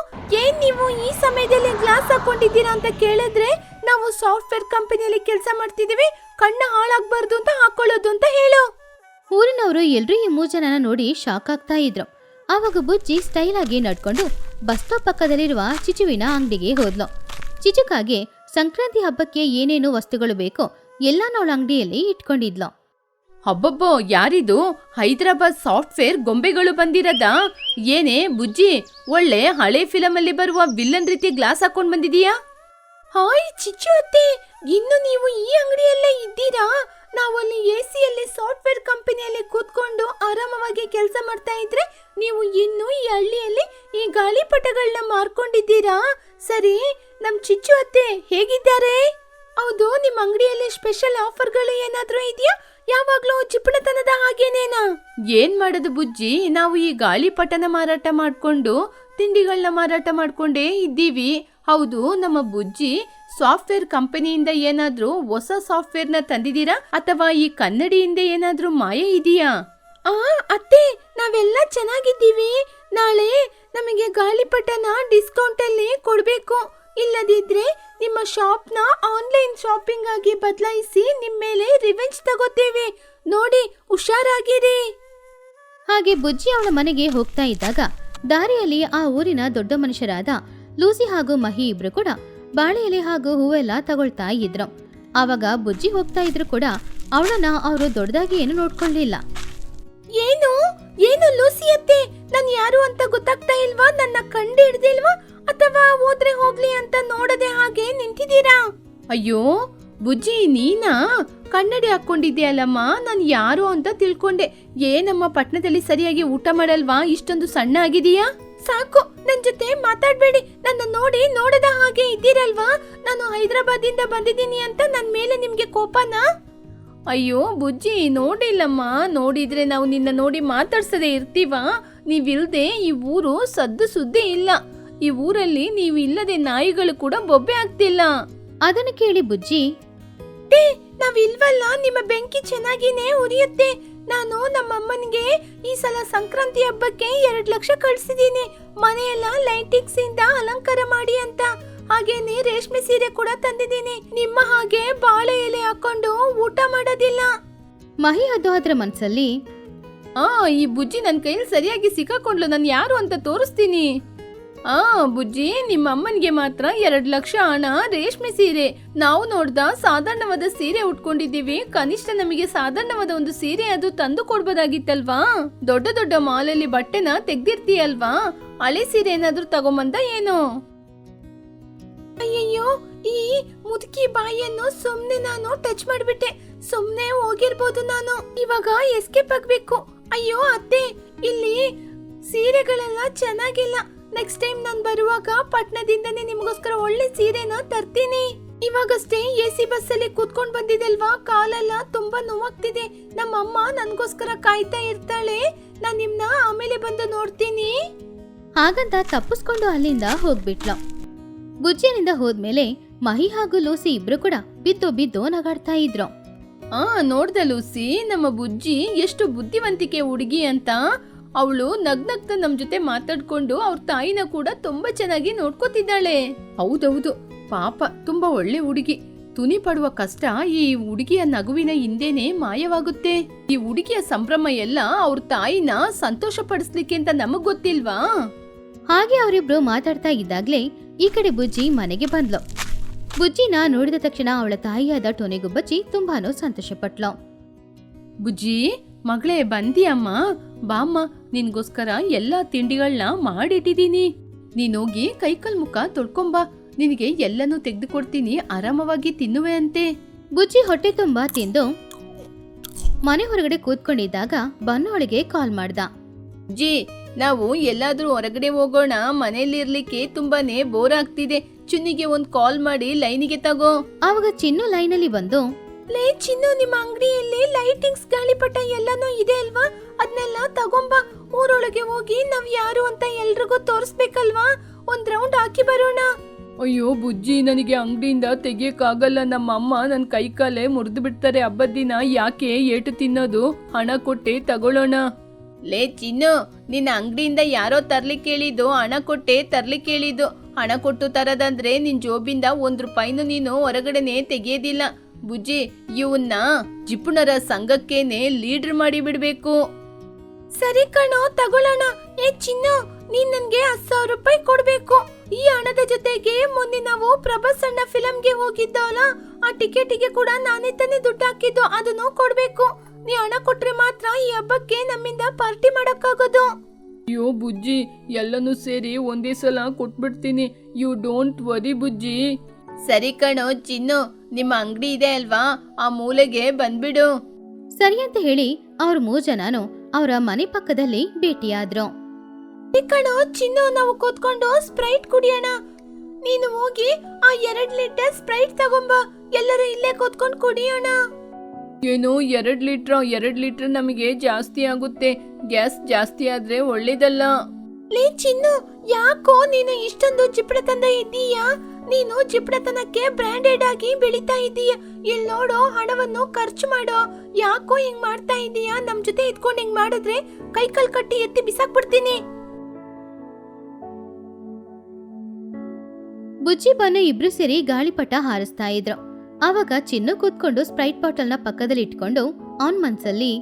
ಏನ್ ನೀವು ಈ ಸಮಯದಲ್ಲಿ ಗ್ಲಾಸ್ ಹಾಕೊಂಡಿದ್ದೀರಾ ಅಂತ ಕೇಳಿದ್ರೆ ನಾವು ಸಾಫ್ಟ್ವೇರ್ ಕಂಪನಿಯಲ್ಲಿ ಕೆಲಸ ಮಾಡ್ತಿದೀವಿ, ಕಣ್ಣ ಹಾಳಾಗ್ಬಾರ್ದು ಅಂತ ಹಾಕೊಳ್ಳೋದು ಅಂತ ಹೇಳು. ಊರಿನವರು ಎಲ್ರೂ ಈ 3 ಜನನ ನೋಡಿ ಶಾಕ್ ಆಗ್ತಾ ಇದ್ರು. ಆವಾಗ ಬುಜ್ಜಿ ಸ್ಟೈಲ್ ಆಗಿ ನಡ್ಕೊಂಡು ಬಸ್ ಸ್ಟಾಪ್ ಪಕ್ಕದಲ್ಲಿರುವ ಚಿಚುವಿನ ಅಂಗಡಿಗೆ ಹೋದ್ಲು. ಚಿಚುಕಾಗೆ ಸಂಕ್ರಾಂತಿ ಹಬ್ಬಕ್ಕೆ ಏನೇನು ವಸ್ತುಗಳು ಬೇಕೋ ಎಲ್ಲಾನು ಅವಳ ಅಂಗಡಿಯಲ್ಲಿ ಇಟ್ಕೊಂಡಿದ್ಲು. ಹಬ್ಬಬ್ಬೋ, ಯಾರಿದು? ಹೈದರಾಬಾದ್ ಸಾಫ್ಟ್ವೇರ್ ಗೊಂಬೆಗಳು ಬಂದಿರದ? ಏನೇ ಬುಜ್ಜಿ, ಒಳ್ಳೆ ಹಳೆ ಫಿಲಮ್ ಅಲ್ಲಿ ಬರುವ ವಿಲ್ಲನ್ ರೀತಿ ಗ್ಲಾಸ್ ಹಾಕೊಂಡ್ ಬಂದಿದೀಯಾ? ಹಾಯ್ ಚಿಚ್ಚು ಅತ್ತೆ, ಇನ್ನು ನೀವು ಈ ಅಂಗಡಿಯಲ್ಲೇ ಇದ್ದೀರಾ? ನಾವಲ್ಲಿ AC ಸಾಫ್ಟ್ವೇರ್ ಕಂಪನಿಯಲ್ಲಿ ಕೂತ್ಕೊಂಡು ಆರಾಮವಾಗಿ ಕೆಲಸ ಮಾಡ್ತಾ ಇದ್ರೆ ನೀವು ಇನ್ನು ಈ ಹಳ್ಳಿಯಲ್ಲಿ ಈ ಗಾಳಿಪಟಗಳನ್ನ ಮಾರ್ಕೊಂಡಿದ್ದೀರಾ? ಸರಿ, ನಮ್ ಚಿಚ್ಚು ಅತ್ತೆ ಹೇಗಿದ್ದಾರೆ? ಹೌದು, ನಿಮ್ ಅಂಗಡಿಯಲ್ಲಿ ಸ್ಪೆಷಲ್ ಆಫರ್ಗಳು ಏನಾದ್ರೂ ಇದೆಯಾ? ಯಾವಾಗ್ಲೂ ಚಿಪ್ಪಣತನದ ಹಾಗೇನೇನಾ? ಏನ್ ಮಾಡೋದು ಬುಜ್ಜಿ, ನಾವು ಈ ಗಾಳಿಪಟನ ಮಾರಾಟ ಮಾಡ್ಕೊಂಡು ತಿಂಡಿಗಳನ್ನ ಮಾರಾಟ ಮಾಡ್ಕೊಂಡೇ ಇದ್ದೀವಿ. ಹೌದು, ನಮ್ಮ ಬುಜ್ಜಿ ಸಾಫ್ಟ್ವೇರ್ ಕಂಪನಿಯಿಂದ ಏನಾದ್ರೂ ಹೊಸ ಸಾಫ್ಟ್ವೇರ್ನ ತಂದಿದ್ದೀರಾ ಅಥವಾ ಈ ಕನ್ನಡಿಯಿಂದ ಏನಾದ್ರೂ ಮಾಯೆ ಇದೆಯಾ? ಅತ್ತೆ, ನಾವೆಲ್ಲ ಚೆನ್ನಾಗಿದ್ದೀವಿ. ನಾಳೆ ನಮಗೆ ಗಾಳಿಪಟನ ಡಿಸ್ಕೌಂಟ್ ಅಲ್ಲಿ ಕೊಡ್ಬೇಕು. ಇಲ್ಲದಿದ್ರೆ ನಿಮ್ಮ ಶಾಪ್ನ ಆನ್ಲೈನ್ ಶಾಪಿಂಗ್ ಆಗಿ ಬದಲಾಯಿಸಿ ನಿಮ್ಮ ಮೇಲೆ ರಿವೆಂಜ್ ತಗೋತೇವೆ. ನೋಡಿ, ಹುಷಾರಾಗಿರಿ. ಹಾಗೆ ಬುಜ್ಜಿ ಅವಳ ಮನೆಗೆ ಹೋಗ್ತಾ ಇದ್ದಾಗ ದಾರಿಯಲ್ಲಿ ಆ ಊರಿನ ದೊಡ್ಡ ಮನುಷ್ಯರಾದ ಲೂಸಿ ಹಾಗೂ ಮಹಿ ಇಬ್ರು ಕೂಡ ಬಾಳೆ ಎಲೆ ಹಾಗೂ ಹೂವೆಲ್ಲ ತಗೊಳ್ತಾ ಇದ್ರು. ಆವಾಗ ಬುಜ್ಜಿ ಹೋಗ್ತಾ ಇದ್ರು ಕೂಡ ಅವಳನ್ನ ಅವರು ದೊಡ್ಡದಾಗಿ ಏನು ನೋಡ್ಕೊಳ್ಳಿಲ್ಲ. ಏನು ಏನು ಲೂಸಿ ಅತ್ತೆ, ನಾನು ಯಾರು ಅಂತ ಗೊತ್ತಾಗ್ತಾ ಇಲ್ವಾ? ನನ್ನ ಕಂಡು ಹಿಡ್ದಿಲ್ವಾ ಅಥವಾ ಹೋದ್ರೆ ಹೋಗ್ಲಿ ಅಂತ ನೋಡದೆ ಹಾಗೆ ನಿಂತಿದ್ದೀರಾ? ಅಯ್ಯೋ ಬುಜ್ಜಿ, ನೀನಾ? ಕನ್ನಡಿ ಹಾಕೊಂಡಿದ್ಯಲ್ಲಮ್ಮ, ನಾನು ಯಾರು ಅಂತ ತಿಳ್ಕೊಂಡೆ. ಏನಮ್ಮ ಪಟ್ನದಲ್ಲಿ ಸರಿಯಾಗಿ ಊಟ ಮಾಡಲ್ವಾ? ಇಷ್ಟೊಂದು ಸಣ್ಣ ಆಗಿದೀಯಾ? ಸಾಕು, ನನ್ ಜೊತೆ ಮಾತಾಡ್ಬೇಡಿ. ನನ್ನ ನೋಡಿ ನೋಡದ ಹಾಗೆ ಇದ್ದೀರಲ್ವಾ? ನಾನು ಹೈದರಾಬಾದಿಂದ ಬಂದಿದ್ದೀನಿ ಅಂತ ನನ್ ಮೇಲೆ ನಿಮ್ಗೆ ಕೋಪನಾ? ಅಯ್ಯೋ ಬುಜ್ಜಿ, ನೋಡಿಲ್ಲಮ್ಮ. ನೋಡಿದ್ರೆ ನಾವು ನಿನ್ನ ನೋಡಿ ಮಾತಾಡ್ಸದೆ ಇರ್ತೀವಾ? ನೀವಿಲ್ದೆ ಈ ಊರು ಸದ್ದು ಸುದ್ದಿ ಇಲ್ಲ. ಈ ಊರಲ್ಲಿ ನೀವಿಲ್ಲದೆ ನಾಯಿಗಳು ಕೂಡ ಬೊಬ್ಬೆ ಆಗ್ತಿಲ್ಲ. ಅದನ್ನು ಕೇಳಿ ಬುಜ್ಜಿ, ನಾವಿಲ್ವಲ್ಲ, ನಿಮ್ಮ ಬೆಂಕಿ ಚೆನ್ನಾಗಿನೇ ಉರಿಯುತ್ತೆ. ನಾನು ನಮ್ಮಮ್ಮನಿಗೆ ಈ ಸಲ ಸಂಕ್ರಾಂತಿ ಹಬ್ಬಕ್ಕೆ 2 ಲಕ್ಷ ಕಳ್ಸಿದೀನಿ. ಮನೆಯೆಲ್ಲ ಲೈಟಿಂಗ್ಸ್ ಇಂದ ಅಲಂಕಾರ ಮಾಡಿ ಅಂತ. ಹಾಗೇನೆ ರೇಷ್ಮೆ ಸೀರೆ ಕೂಡ ತಂದಿದ್ದೀನಿ. ನಿಮ್ಮ ಹಾಗೆ ಬಾಳೆ ಎಲೆ ಹಾಕೊಂಡು ಊಟ ಮಾಡೋದಿಲ್ಲ. ಮಹಿ ಅದು ಅದರ ಮನ್ಸಲ್ಲಿ, ಈ ಬುಜ್ಜಿ ನನ್ನ ಕೈಯಲ್ಲಿ ಸರಿಯಾಗಿ ಸಿಕ್ಕಾಕೊಂಡ್ಲು. ನಾನು ಯಾರು ಅಂತ ತೋರಿಸ್ತೀನಿ. ಬುಜ್ಜಿ, ನಿಮ್ಮ ಅಮ್ಮನಿಗೆ ಮಾತ್ರ 2 ಲಕ್ಷ ಹಣ, ರೇಷ್ಮೆ ಸೀರೆ. ನಾವು ನೋಡ್ದ ಸಾಧಾರಣವಾದ ಸೀರೆ ಉಟ್ಕೊಂಡಿದ್ದೀವಿ. ಕನಿಷ್ಠ ನಮಗೆ ಸಾಧಾರಣವಾದ ಒಂದು ಸೀರೆ ಅದು ತಂದು ಕೊಡ್ಬೋದಾಗಿತ್ತಲ್ವಾ? ದೊಡ್ಡ ದೊಡ್ಡ ಮಾಲಲ್ಲಿ ಬಟ್ಟೆನ ತೆಗ್ದಿರ್ತೀಯಲ್ವಾ? ಹಳೆ ಸೀರೆ ಏನಾದ್ರೂ ತಗೊಂಬಂದ ಏನೋ? ಅಯ್ಯಯ್ಯೋ, ಈ ಮುದುಕಿ ಬಾಯಿಯನ್ನು ಸುಮ್ನೆ ನಾನು ಟಚ್ ಮಾಡ್ಬಿಟ್ಟೆ. ಸುಮ್ನೆ ಹೋಗಿರ್ಬೋದು. ನಾನು ಇವಾಗ ಎಸ್ಕೇಪ್ ಆಗ್ಬೇಕು. ಅಯ್ಯೋ ಅತ್ತೆ, ಇಲ್ಲಿ ಸೀರೆಗಳೆಲ್ಲ ಚೆನ್ನಾಗಿಲ್ಲ. ನೆಕ್ಸ್ಟ್ ಟೈಮ್ ನಾನು ಬರುವಾಗ ಪಟ್ನದಿಂದನೇ ನಿಮಗೋಸ್ಕರ ಒಳ್ಳೆ ಸೀರೆನ ತರ್ತೀನಿ. ಇವಾಗಷ್ಟೇ AC ಬಸ್ಸಲ್ಲಿ ಕೂತ್ಕೊಂಡ್ ಬಂದಿದಲ್ವಾ, ಕಾಲೆಲ್ಲ ತುಂಬಾ ನೋವಾಗ್ತಿದೆ. ನಮ್ಮಮ್ಮ ನನ್ಗೋಸ್ಕರ ಕಾಯ್ತಾ ಇರ್ತಾಳೆ. ನಾನ್ ನಿಮ್ನ ಆಮೇಲೆ ಬಂದು ನೋಡ್ತೀನಿ. ಹಾಗಂತ ತಪ್ಪಿಸ್ಕೊಂಡು ಅಲ್ಲಿಂದ ಹೋಗ್ಬಿಟ್ಲು. ಬುಜ್ಜಿನಿಂದ ಹೋದ್ಮೇಲೆ ಮಹಿ ಹಾಗೂ ಲೂಸಿ ಇಬ್ರು ಕೂಡ ಬಿದ್ದು ಬಿದ್ದು ನಗಾಡ್ತಾ ಇದ್ರು. ನೋಡ್ದ ಲೂಸಿ, ನಮ್ಮ ಬುಜ್ಜಿ ಎಷ್ಟು ಬುದ್ಧಿವಂತಿಕೆ ಹುಡುಗಿ ಅಂತ. ಅವಳು ನಗ್ನಗ್ತ ನಮ್ ಜೊತೆ ಮಾತಾಡ್ಕೊಂಡು ಅವ್ರ ತಾಯಿನ ಕೂಡ ತುಂಬಾ ಚೆನ್ನಾಗಿ ನೋಡ್ಕೋತಿದ್ದಾಳೆ. ಹೌದೌದು, ಪಾಪ ತುಂಬಾ ಒಳ್ಳೆ ಹುಡುಗಿ. ತುನಿ ಪಡುವ ಕಷ್ಟ ಈ ಹುಡುಗಿಯ ನಗುವಿನ ಹಿಂದೆನೆ ಮಾಯವಾಗುತ್ತೆ. ಈ ಹುಡುಗಿಯ ಸಂಭ್ರಮ ಎಲ್ಲ ಅವ್ರ ತಾಯಿನ ಸಂತೋಷ ಪಡಿಸ್ಲಿಕ್ಕೆ ಅಂತ ನಮಗ್ ಗೊತ್ತಿಲ್ವಾ? ಹಾಗೆ ಅವರಿಬ್ರು ಮಾತಾಡ್ತಾ ಇದ್ದಾಗ್ಲೇ ಈ ಕಡೆ ಬುಜ್ಜಿ ಮನೆಗೆ ಬಂದ್ಲು. ಬುಜ್ಜಿನ ನೋಡಿದ ತಕ್ಷಣ ಅವಳ ತಾಯಿಯಾದ ಟೊನೆಗುಬ್ಬಚ್ಚಿ ತುಂಬಾನು ಸಂತೋಷ ಪಟ್ಲು. ಬುಜ್ಜಿ ಮಗಳೇ, ಬಂದಿಯಮ್ಮ? ಬಾಮ್ಮ, ನಿನ್ಗೋಸ್ಕರ ಎಲ್ಲಾ ತಿಂಡಿಗಳನ್ನ ಮಾಡಿಟ್ಟಿದೀನಿ. ನೀನೋಗಿ ಕೈಕಲ್ ಮುಖ ತೊಳ್ಕೊಂಬಾ. ನಿನಗೆ ಎಲ್ಲನೂ ತೆಗೆದುಕೊಡ್ತೀನಿ, ಆರಾಮವಾಗಿ ತಿನ್ನುವೆ ಅಂತೆ. ಬುಜ್ಜಿ ಹೊಟ್ಟೆ ತುಂಬಾ ತಿಂದು ಮನೆ ಹೊರಗಡೆ ಕೂತ್ಕೊಂಡಿದ್ದಾಗ ಬನ್ನೋಳಿಗೆ ಕಾಲ್ ಮಾಡ್ದ. ಜಿ, ನಾವು ಎಲ್ಲಾದ್ರೂ ಹೊರಗಡೆ ಹೋಗೋಣ. ಮನೇಲಿರ್ಲಿಕ್ಕೆ ತುಂಬಾನೇ ಬೋರ್ ಆಗ್ತಿದೆ. ಚುನ್ನಿಗೆ ಒಂದ್ ಕಾಲ್ ಮಾಡಿ ಲೈನಿಗೆ ತಗೋ. ಆವಾಗ ಚಿನ್ನು ಲೈನಲ್ಲಿ ಬಂದು, ಲೇ ಚಿನ್ನು, ನಿಮ್ಮ ಅಂಗಡಿಯಲ್ಲಿ ಲೈಟಿಂಗ್ಸ್, ಗಾಳಿಪಟ ಎಲ್ಲಾನು ಇದೆ ಅಲ್ವಾ? ಅದನ್ನೆಲ್ಲ ತಗೊಂಬಾ. ಊರೊಳಗೆ ಹೋಗಿ ನಾವ್ ಯಾರು ಅಂತ ಎಲ್ರಿಗೂ ತೋರಿಸ್ಬೇಕಲ್ವಾ? ಒಂದ್ ರೌಂಡ್ ಹಾಕಿ ಬರೋಣ. ಅಯ್ಯೋ ಬುಜ್ಜಿ, ನನಗೆ ಅಂಗಡಿಯಿಂದ ತೆಗಿಯಕ್ಕಾಗಲ್ಲ. ನಮ್ಮ ಅಮ್ಮ ನನ್ನ ಕೈಕಾಲೇ ಮುರಿದು ಬಿಡ್ತಾರೆ. ಹಬ್ಬದ ದಿನ ಯಾಕೆ ಏಟು ತಿನ್ನೋದು? ಹಣ ಕೊಟ್ಟೆ ತಗೊಳ್ಳೋಣ. ಲೇ ಚಿನ್ನು, ನಿನ್ನ ಅಂಗಡಿಯಿಂದ ಯಾರೋ ತರ್ಲಿಕ್ಕೆ ಹೇಳಿದ್ದು, ಹಣ ಕೊಟ್ಟೆ ತರ್ಲಿಕ್ಕೆ ಹೇಳಿದ್ದು. ಹಣ ಕೊಟ್ಟು ತರದಂದ್ರೆ ನಿನ್ ಜೋಬಿಂದ 1 ರೂಪಾಯಿನೂ ನೀನು ಹೊರಗಡೆನೆ ತೆಗೆಯೋದಿಲ್ಲ. ಬುಜ್ಜಿ, ಇವನ್ನ ಜಿಪುಣರ ಸಂಘಕ್ಕೇನೆ ಲೀಡರ್ ಮಾಡಿ ಬಿಡ್ಬೇಕು. ಸರಿ ಕಣೋ, ತಗೊಳ್ಳೋಣ. ಏ ಚಿನ್ನು, ನೀನ್ ನನ್ಗೆ 10,000 ರೂಪಾಯಿ ಕೊಡ್ಬೇಕು. ಈ ಹಣದ ಜೊತೆಗೆ ಮೊನ್ನೆ ನಾವು ಪ್ರಭಾಸ್ ಅಣ್ಣ ಫಿಲಂಗೆ ಹೋಗಿದ್ದವಲ್ಲ, ಆ ಟಿಕೆಟಿಗೆ ಕೂಡ ನಾನೇ ತಾನೇ ದುಡ್ಡು ಹಾಕಿದ್ದು, ಅದನ್ನು ಕೊಡ್ಬೇಕು. ನೀ ಹಣ ಕೊಟ್ರೆ ಮಾತ್ರ ಈ ಹಬ್ಬಕ್ಕೆ ನಮ್ಮಿಂದ ಪಾರ್ಟಿ ಮಾಡಕ್ಕಾಗೋದು. ಅಯ್ಯೋ ಬುಜ್ಜಿ, ಎಲ್ಲನೂ ಸೇರಿ ಒಂದೇ ಸಲ ಕೊಟ್ಬಿಡ್ತೀನಿ. ಯು ಡೋಂಟ್ ವರಿ ಬುಜ್ಜಿ. ಸರಿ ಕಣೋ ಚಿನ್ನು, ನಿಮ್ಮ ಅಂಗಡಿ ಇದೆ ಅಲ್ವಾ, ಆ ಮೂಲೆಗೆ ಬಂದ್ಬಿಡು. ಸರಿ ಅಂತ ಹೇಳಿ ಅವ್ರ 3 ಜನನು ಅವರ ಮನೆ ಪಕ್ಕದಲ್ಲಿ ಭೇಟಿಯಾದ್ರು. ಕಣೋ ಚಿನ್ನು, ನಾವು ಕೂತ್ಕೊಂಡು ಸ್ಪ್ರೈಟ್ ಕುಡಿಯೋಣ. ನೀನು ಹೋಗಿ ಆ 2 ಲೀಟರ್ ಸ್ಪ್ರೈಟ್ ತಗೊಂಬ. ಎಲ್ಲರೂ ಇಲ್ಲೇ ಕೂತ್ಕೊಂಡು ಕುಡಿಯೋಣ. ಏನು 2 ಲೀಟ್ರ್? 2 ಲೀಟ್ರ್ ನಮಗೆ ಜಾಸ್ತಿ ಆಗುತ್ತೆ. ಗ್ಯಾಸ್ ಜಾಸ್ತಿ ಆದ್ರೆ ಒಳ್ಳೇದಲ್ಲ. ಲೇ ಚಿನ್ನು, ಯಾಕೋ ನೀನು ಇಷ್ಟೊಂದು ಜಿಪಡತನ ಇದ್ದೀಯಾ? ನೀನು ಜಿಪಡತನಕ್ಕೆ ಬ್ರಾಂಡೆಡ್ ಆಗಿ ಬೆಳಿತಾ ಇದ್ದೀಯ. ಇಲ್ಲಿ ನೋಡೋ, ಹಣವನ್ನು ಖರ್ಚು ಮಾಡೋ. ಯಾಕೋ ಹಿಂಗ್ ಮಾಡ್ತಾ ಇದ್ದೀಯಾ? ನಮ್ ಜೊತೆ ಇದ್ಕೊಂಡು ಹಿಂಗ್ ಮಾಡಿದ್ರೆ ಕೈಕಲ್ ಕಟ್ಟಿ ಎತ್ತಿ ಬಿಸಾಕ್ಬಿಡ್ತೀನಿ. ಬುಜ್ಜಿ ಬನ್ನು ಇಬ್ರು ಸೇರಿ ಗಾಳಿಪಟ ಹಾರಿಸ್ತಾ ಇದ್ರು. ಆವಾಗ ಚಿನ್ನು ಕೂತ್ಕೊಂಡು ಸ್ಪ್ರೈಟ್ ಬಾಟಲ್ನ ಪಕ್ಕದಲ್ಲಿ ಇಟ್ಕೊಂಡು ಅವನ್ ಮನ್ಸಲ್ಲಿ,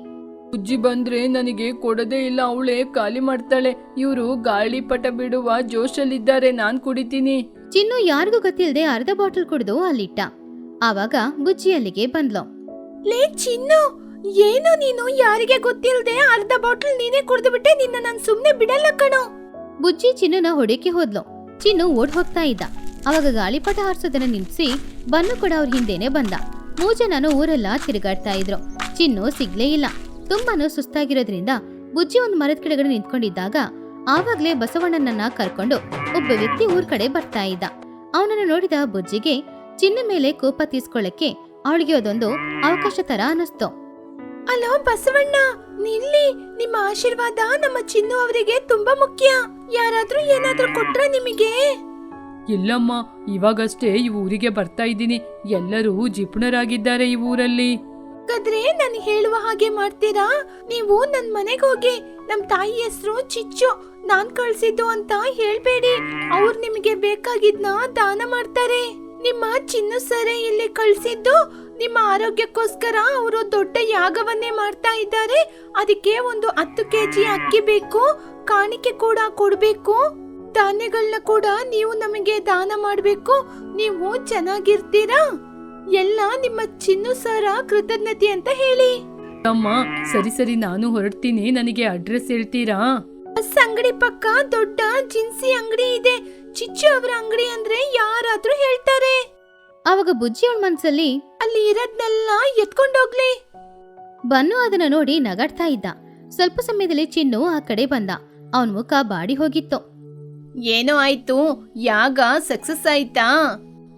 ಬುಜ್ಜಿ ಬಂದ್ರೆ ನನಗೆ ಕೊಡದೇ ಇಲ್ಲ, ಅವಳೇ ಖಾಲಿ ಮಾಡ್ತಾಳೆ. ಇವರು ಗಾಳಿಪಟ ಬಿಡುವ ಜೋಶಲ್ಲಿದ್ದಾರೆ, ನಾನ್ ಕುಡಿತೀನಿ. ಚಿನ್ನು ಯಾರಿಗೂ ಗೊತ್ತಿಲ್ಲದೆ ಅರ್ಧ ಬಾಟಲ್ ಕುಡಿದು ಅಲ್ಲಿಟ್ಟ. ಆವಾಗ ಬುಜ್ಜಿ ಅಲ್ಲಿಗೆ ಬಂದ್ಲು. ಲೇ ಚಿನ್ನು, ಏನು ನೀನು ಯಾರಿಗೆ ಗೊತ್ತಿಲ್ಲದೆ ಅರ್ಧ ಬಾಟಲ್ ನೀನೇ ಕುಡಿದು ಬಿಟ್ಟೆ? ನಿನ್ನ ನಾನು ಸುಮ್ನೆ ಬಿಡಲ್ಲ ಕಣೋ. ಬುಜ್ಜಿ ಚಿನ್ನುನ ಹೊಡೆಕೆ ಹೋದ್ಲು. ಚಿನ್ನು ಓಡ್ ಹೋಗ್ತಾ ಇದ್ದ. ಅವಾಗ ಗಾಳಿಪಟ ಹಾರಿಸೋದನ್ನ ನಿಲ್ಸಿ ಬನ್ನು ಕೂಡ ಅವ್ರ ಹಿಂದೆನೆ ಬಂದ. 3 ಜನನು ಊರೆಲ್ಲ ತಿರುಗಾಡ್ತಾ ಇದ್ರು. ಚಿನ್ನು ಸಿಗ್ಲೇ ಇಲ್ಲ. ತುಂಬಾನು ಸುಸ್ತಾಗಿರೋದ್ರಿಂದ ಬುಜ್ಜಿ ಒಂದು ಮರದ ಕೆಳಗಡೆ ನಿಂತ್ಕೊಂಡಿದ್ದಾಗ ಆವಾಗ್ಲೇ ಬಸವಣ್ಣನನ್ನ ಕರ್ಕೊಂಡು ಒಬ್ಬ ವ್ಯಕ್ತಿ ಊರ್ ಕಡೆ ಬರ್ತಾ ಇದ್ದ. ಅವನನ್ನು ನೋಡಿದ ಬುಜ್ಜಿಗೆ ಚಿನ್ನ ಮೇಲೆ ಕೋಪ ತೀಸ್ಕೊಳ್ಳಕ್ಕೆ ಅವಳಿಗೆ ಅದೊಂದು ಅವಕಾಶ ತರ ಅನಿಸ್ತು. ಅಲೋ ಬಸವಣ್ಣ, ನಿಲ್ಲಿ. ನಿಮ್ಮ ಆಶೀರ್ವಾದ ನಮ್ಮ ಚಿನ್ನು ಅವರಿಗೆ ತುಂಬಾ ಮುಖ್ಯ. ಯಾರಾದ್ರೂ ಏನಾದ್ರೂ ಕೊಟ್ರ ನಿಮಗೆ? ಇಲ್ಲಮ್ಮ, ಇವಾಗಷ್ಟೇ ಈ ಊರಿಗೆ ಬರ್ತಾ ಇದ್ದೀನಿ. ಎಲ್ಲರೂ ಜಿಪುಣರಾಗಿದ್ದಾರೆ ಈ ಊರಲ್ಲಿ. ಹಾಗಾದ್ರೆ ನಾನು ಹೇಳುವ ಹಾಗೆ ಮಾಡ್ತೀರಾ? ನೀವು ನನ್ ಮನೆಗೆ ಹೋಗಿ ನಮ್ ತಾಯಿ ಹೆಸರು ಚಿಚ್ಚು, ನಾನ್ ಕಳ್ಸಿದ್ದು ಅಂತ ಹೇಳ್ಬೇಡಿ. ಅವ್ರು ನಿಮಗೆ ಬೇಕಾಗಿದ್ನ ದಾನ ಮಾಡ್ತಾರೆ. ನಿಮ್ಮ ಚಿನ್ನು ಸರ ಇಲ್ಲಿ ಕಳ್ಸಿದ್ದು ನಿಮ್ಮ ಆರೋಗ್ಯಕ್ಕೋಸ್ಕರ ಅವರು ದೊಡ್ಡ ಯಾಗವನ್ನೇ ಮಾಡ್ತಾ ಇದ್ದಾರೆ. ಅದಕ್ಕೆ ಒಂದು 10 ಕೆಜಿ ಅಕ್ಕಿ ಬೇಕು, ಕಾಣಿಕೆ ಕೂಡ ಕೊಡ್ಬೇಕು. ಧಾನ್ಯಗಳನ್ನ ಕೂಡ ನೀವು ನಮಗೆ ದಾನ ಮಾಡ್ಬೇಕು. ನೀವು ಚೆನ್ನಾಗಿರ್ತೀರಾ? ಎಲ್ಲ ನಿಮ್ಮ ಚಿನ್ನು ಸರ ಕೃತಜ್ಞತೆ ಅಂತ ಹೇಳಿ. ಅಮ್ಮ, ಸರಿ ಸರಿ, ನಾನು ಹೊರಡ್ತೀನಿ. ನನಗೆ ಅಡ್ರೆಸ್ ಹೇಳ್ತೀರಾ? ಬಸ್ ಅಂಗಡಿ ಪಕ್ಕ ದೊಡ್ಡ ಜಿನ್ಸಿ ಅಂಗಡಿ ಇದೆ. ಚಿಚ್ಚು ಅವರ ಅಂಗಡಿ ಅಂದ್ರೆ ಯಾರಾದ್ರೂ ಹೇಳ್ತಾರೆ. ಆವಾಗ ಬುಜ್ಜಿ ಅವಳ ಮನ್ಸಲ್ಲಿ ಅಲ್ಲಿ ಇರೋದ್ನೆಲ್ಲ ಎತ್ಕೊಂಡೋಗ್ಲಿ. ಬನ್ನು ಅದನ್ನ ನೋಡಿ ನಗಾಡ್ತಾ ಇದ್ದ. ಸ್ವಲ್ಪ ಸಮಯದಲ್ಲಿ ಚಿನ್ನು ಆ ಕಡೆ ಬಂದ. ಅವನ್ ಮುಖ ಬಾಡಿ ಹೋಗಿತ್ತು. ಏನೋ ಆಯ್ತು, ಯಾಗ ಸಕ್ಸಸ್ ಆಯ್ತಾ?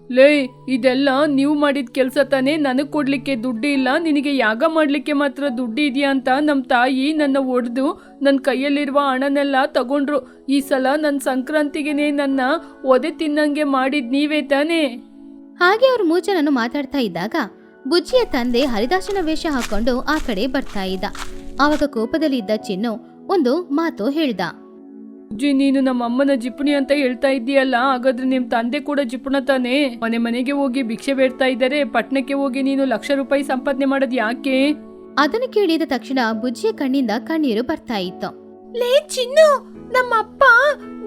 ಲೇ, ಇದೆಲ್ಲ ನೀವು ಮಾಡಿದ ಕೆಲಸ ತಾನೇ. ನನಗ್ ಕೊಡ್ಲಿಕ್ಕೆ ದುಡ್ಡು ಇಲ್ಲ, ನಿನಗೆ ಯಾಗ ಮಾಡ್ಲಿಕ್ಕೆ ಮಾತ್ರ ದುಡ್ಡು ಇದೆಯಾ ಅಂತ ನಮ್ಮ ತಾಯಿ ನನ್ನ ಒಡೆದು ನನ್ನ ಕೈಯಲ್ಲಿರುವ ಹಣನೆಲ್ಲ ತಗೊಂಡ್ರು. ಈ ಸಲ ನನ್ನ ಸಂಕ್ರಾಂತಿಗೆನೆ ನನ್ನ ಒದೆ ತಿನ್ನಂಗೆ ಮಾಡಿದ್ ನೀವೇ ತಾನೇ? ಹಾಗೆ ಅವ್ರ ಮೂಚನನ್ನು ಮಾತಾಡ್ತಾ ಇದ್ದಾಗ ಬುಜ್ಜಿಯ ತಂದೆ ಹರಿದಾಸನ ವೇಷ ಹಾಕೊಂಡು ಆ ಕಡೆ ಬರ್ತಾ ಇದ್ದ. ಆವಾಗ ಕೋಪದಲ್ಲಿ ಇದ್ದ ಚಿನ್ನು ಒಂದು ಮಾತು ಹೇಳ್ದ. ಅಜ್ಜಿ, ನೀನು ನಮ್ಮ ಅಮ್ಮನ ಜಿಪುಣಿ ಅಂತ ಹೇಳ್ತಾ ಇದ್ದೀಯಲ್ಲ, ಹಾಗಾದ್ರೆ ನಿಮ್ ತಂದೆ ಕೂಡ ಜಿಪುಣ ತಾನೇ? ಮನೆಗೆ ಹೋಗಿ ಭಿಕ್ಷೆ ಬೇಡ್ತಾ ಇದ್ದಾರೆ, ಪಟ್ಟಣಕ್ಕೆ ಹೋಗಿ ನೀನು ಲಕ್ಷ ರೂಪಾಯಿ ಸಂಪಾದನೆ ಮಾಡೋದ್ ಯಾಕೆ? ಅದನ್ನು ಕೇಳಿದ ತಕ್ಷಣ ಬುಜ್ಜಿಯ ಕಣ್ಣಿಂದ ಕಣ್ಣೀರು ಬರ್ತಾ ಇತ್ತು. ಲೇ ಚಿನ್ನು, ನಮ್ಮ ಅಪ್ಪ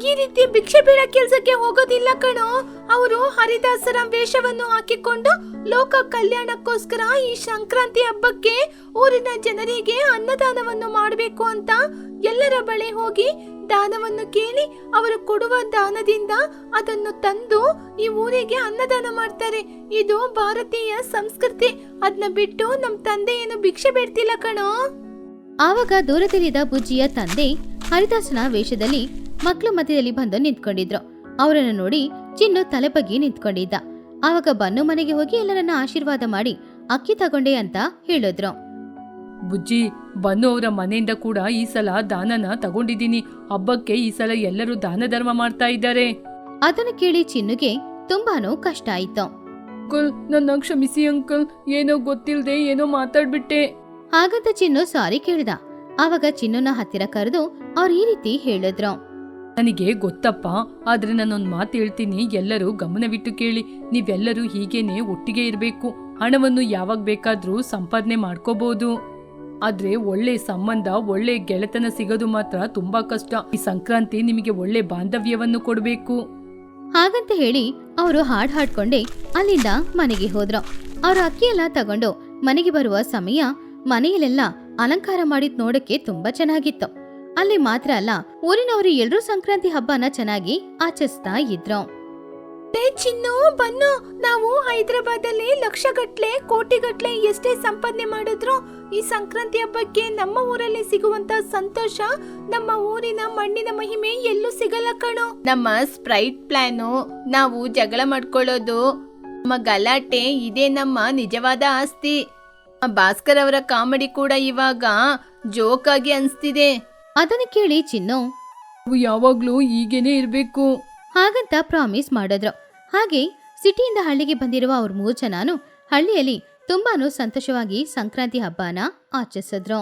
ಈ ರೀತಿ ಭಿಕ್ಷೆ ಬೇಡ ಕೆಲ್ಸಕ್ಕೆ ಹೋಗೋದಿಲ್ಲ ಕಣೋ. ಅವರು ಹರಿದಾಸರ ವೇಷವನ್ನು ಹಾಕಿಕೊಂಡು ಲೋಕ ಕಲ್ಯಾಣಕ್ಕೋಸ್ಕರ ಈ ಸಂಕ್ರಾಂತಿ ಹಬ್ಬಕ್ಕೆ ಊರಿನ ಜನರಿಗೆ ಅನ್ನದಾನವನ್ನು ಮಾಡಬೇಕು ಅಂತ ಎಲ್ಲರ ಬಳಿ ಹೋಗಿ ದಾನವನ್ನು ಕೇಳಿ ಅವರು ಕೊಡುವ ದಾನದಿಂದ ಅದನ್ನು ತಂದು ಈ ಊರಿಗೆ ಅನ್ನದಾನ ಮಾಡ್ತಾರೆ. ಇದು ಭಾರತೀಯ ಸಂಸ್ಕೃತಿ. ಅದನ್ನ ಬಿಟ್ಟು ನಮ್ ತಂದೆ ಏನು ಭಿಕ್ಷೆ ಬೇಡ್ತಿಲ್ಲ ಕಣೋ. ಆವಾಗ ದೂರದಲ್ಲಿದ್ದ ಬುಜ್ಜಿಯ ತಂದೆ ಹರಿದಾಸನ ವೇಷದಲ್ಲಿ ಮಕ್ಕಳು ಮಧ್ಯದಲ್ಲಿ ಬಂದು ನಿಂತ್ಕೊಂಡಿದ್ರು. ಅವರನ್ನು ನೋಡಿ ಚಿನ್ನು ತಲೆ ಬಗ್ಗಿ ನಿಂತ್ಕೊಂಡಿದ್ದ. ಆವಾಗ ಬನ್ನು ಮನೆಗೆ ಹೋಗಿ ಎಲ್ಲರನ್ನ ಆಶೀರ್ವಾದ ಮಾಡಿ ಅಕ್ಕಿ ತಗೊಂಡೆ ಅಂತ ಹೇಳಿದ್ರು. ಬುಜ್ಜಿ, ಬನ್ನು ಅವರ ಮನೆಯಿಂದ ಕೂಡ ಈ ಸಲ ದಾನನ ತಗೊಂಡಿದ್ದೀನಿ. ಹಬ್ಬಕ್ಕೆ ಈ ಸಲ ಎಲ್ಲರೂ ದಾನ ಧರ್ಮ ಮಾಡ್ತಾ ಇದ್ದಾರೆ. ಅದನ್ನು ಕೇಳಿ ಚಿನ್ನುಗೆ ತುಂಬಾನು ಕಷ್ಟ ಆಯ್ತು. ಅಂಕಲ್, ನನ್ನ ಕ್ಷಮಿಸಿ ಅಂಕಲ್, ಏನೋ ಗೊತ್ತಿಲ್ದೆ ಏನೋ ಮಾತಾಡ್ಬಿಟ್ಟೆ. ಹಾಗಂತ ಚಿನ್ನು ಸಾರಿ ಕೇಳ್ದ. ಆವಾಗ ಚಿನ್ನುನ ಹತ್ತಿರ ಕರೆದು ಅವ್ರು ಈ ರೀತಿ ಹೇಳಿದ್ರು. ನನಗೆ ಗೊತ್ತಪ್ಪ, ಆದ್ರೆ ನಾನೊಂದ್ ಮಾತು ಹೇಳ್ತೀನಿ, ಎಲ್ಲರೂ ಗಮನವಿಟ್ಟು ಕೇಳಿ. ನೀವೆಲ್ಲರೂ ಹೀಗೇನೆ ಒಟ್ಟಿಗೆ ಇರಬೇಕು. ಹಣವನ್ನು ಯಾವಾಗ ಬೇಕಾದ್ರೂ ಸಂಪಾದನೆ ಮಾಡ್ಕೋಬಹುದು, ಆದ್ರೆ ಒಳ್ಳೆ ಸಂಬಂಧ, ಒಳ್ಳೆ ಗೆಳೆತನ ಸಿಗೋದು ಮಾತ್ರ ತುಂಬಾ ಕಷ್ಟ. ಈ ಸಂಕ್ರಾಂತಿ ನಿಮಗೆ ಒಳ್ಳೆ ಬಾಂಧವ್ಯವನ್ನು ಕೊಡ್ಬೇಕು. ಹಾಗಂತ ಹೇಳಿ ಅವರು ಹಾಡ್ ಹಾಡ್ಕೊಂಡೆ ಅಲ್ಲಿಂದ ಮನೆಗೆ ಹೋದ್ರು. ಅವ್ರ ಅಕ್ಕಿ ಎಲ್ಲ ತಗೊಂಡು ಮನೆಗೆ ಬರುವ ಸಮಯ ಮನೆಯಲ್ಲೆಲ್ಲ ಅಲಂಕಾರ ಮಾಡಿದ್ ನೋಡಕ್ಕೆ ತುಂಬಾ ಚೆನ್ನಾಗಿತ್ತು. ಅಲ್ಲಿ ಮಾತ್ರ ಅಲ್ಲ, ಊರಿನವರು ಎಲ್ರೂ ಸಂಕ್ರಾಂತಿ ಹಬ್ಬನ ಚೆನ್ನಾಗಿ ಆಚರಿಸ್ತಾ ಇದ್ರು. ಲೇ ಚಿನ್ನು, ಬನ್ನು. ನಾವು ಹೈದರಾಬಾದಲ್ಲಿ ಲಕ್ಷಗಟ್ಲೆ ಕೋಟಿಗಟ್ಲೆ ಎಷ್ಟೇ ಸಂಪಾದನೆ ಮಾಡಿದ್ರು ಈ ಸಂಕ್ರಾಂತಿ ಹಬ್ಬಕ್ಕೆ ನಮ್ಮ ಊರಲ್ಲಿ ಸಿಗುವಂತ ಸಂತೋಷ, ನಮ್ಮ ಊರಿನ ಮಣ್ಣಿನ ಮಹಿಮೆ ಎಲ್ಲೂ ಸಿಗಲ್ಲ ಕಣೋ. ನಮ್ಮ ಸ್ಪ್ರೈಟ್ ಪ್ಲಾನು, ನಾವು ಜಗಳ ಮಾಡ್ಕೊಳ್ಳೋದು, ನಮ್ಮ ಗಲಾಟೆ, ಇದೇ ನಮ್ಮ ನಿಜವಾದ ಆಸ್ತಿ. ಭಾಸ್ಕರ್ ಅವರ ಕಾಮಿಡಿ ಕೂಡ ಇವಾಗ ಜೋಕಾಗಿ ಅನ್ಸ್ತಿದೆ. ಅದನ್ನು ಕೇಳಿ ಚಿನ್ನು ನಾವು ಯಾವಾಗ್ಲೂ ಹೀಗೇನೆ ಇರ್ಬೇಕು ಹಾಗಂತ ಪ್ರಾಮಿಸ್ ಮಾಡಿದ್ರು. ಹಾಗೆ ಸಿಟಿಯಿಂದ ಹಳ್ಳಿಗೆ ಬಂದಿರುವ ಅವ್ರ 3 ಜನನು ಹಳ್ಳಿಯಲ್ಲಿ ತುಂಬಾನು ಸಂತೋಷವಾಗಿ ಸಂಕ್ರಾಂತಿ ಹಬ್ಬನ ಆಚರಿಸಿದ್ರು.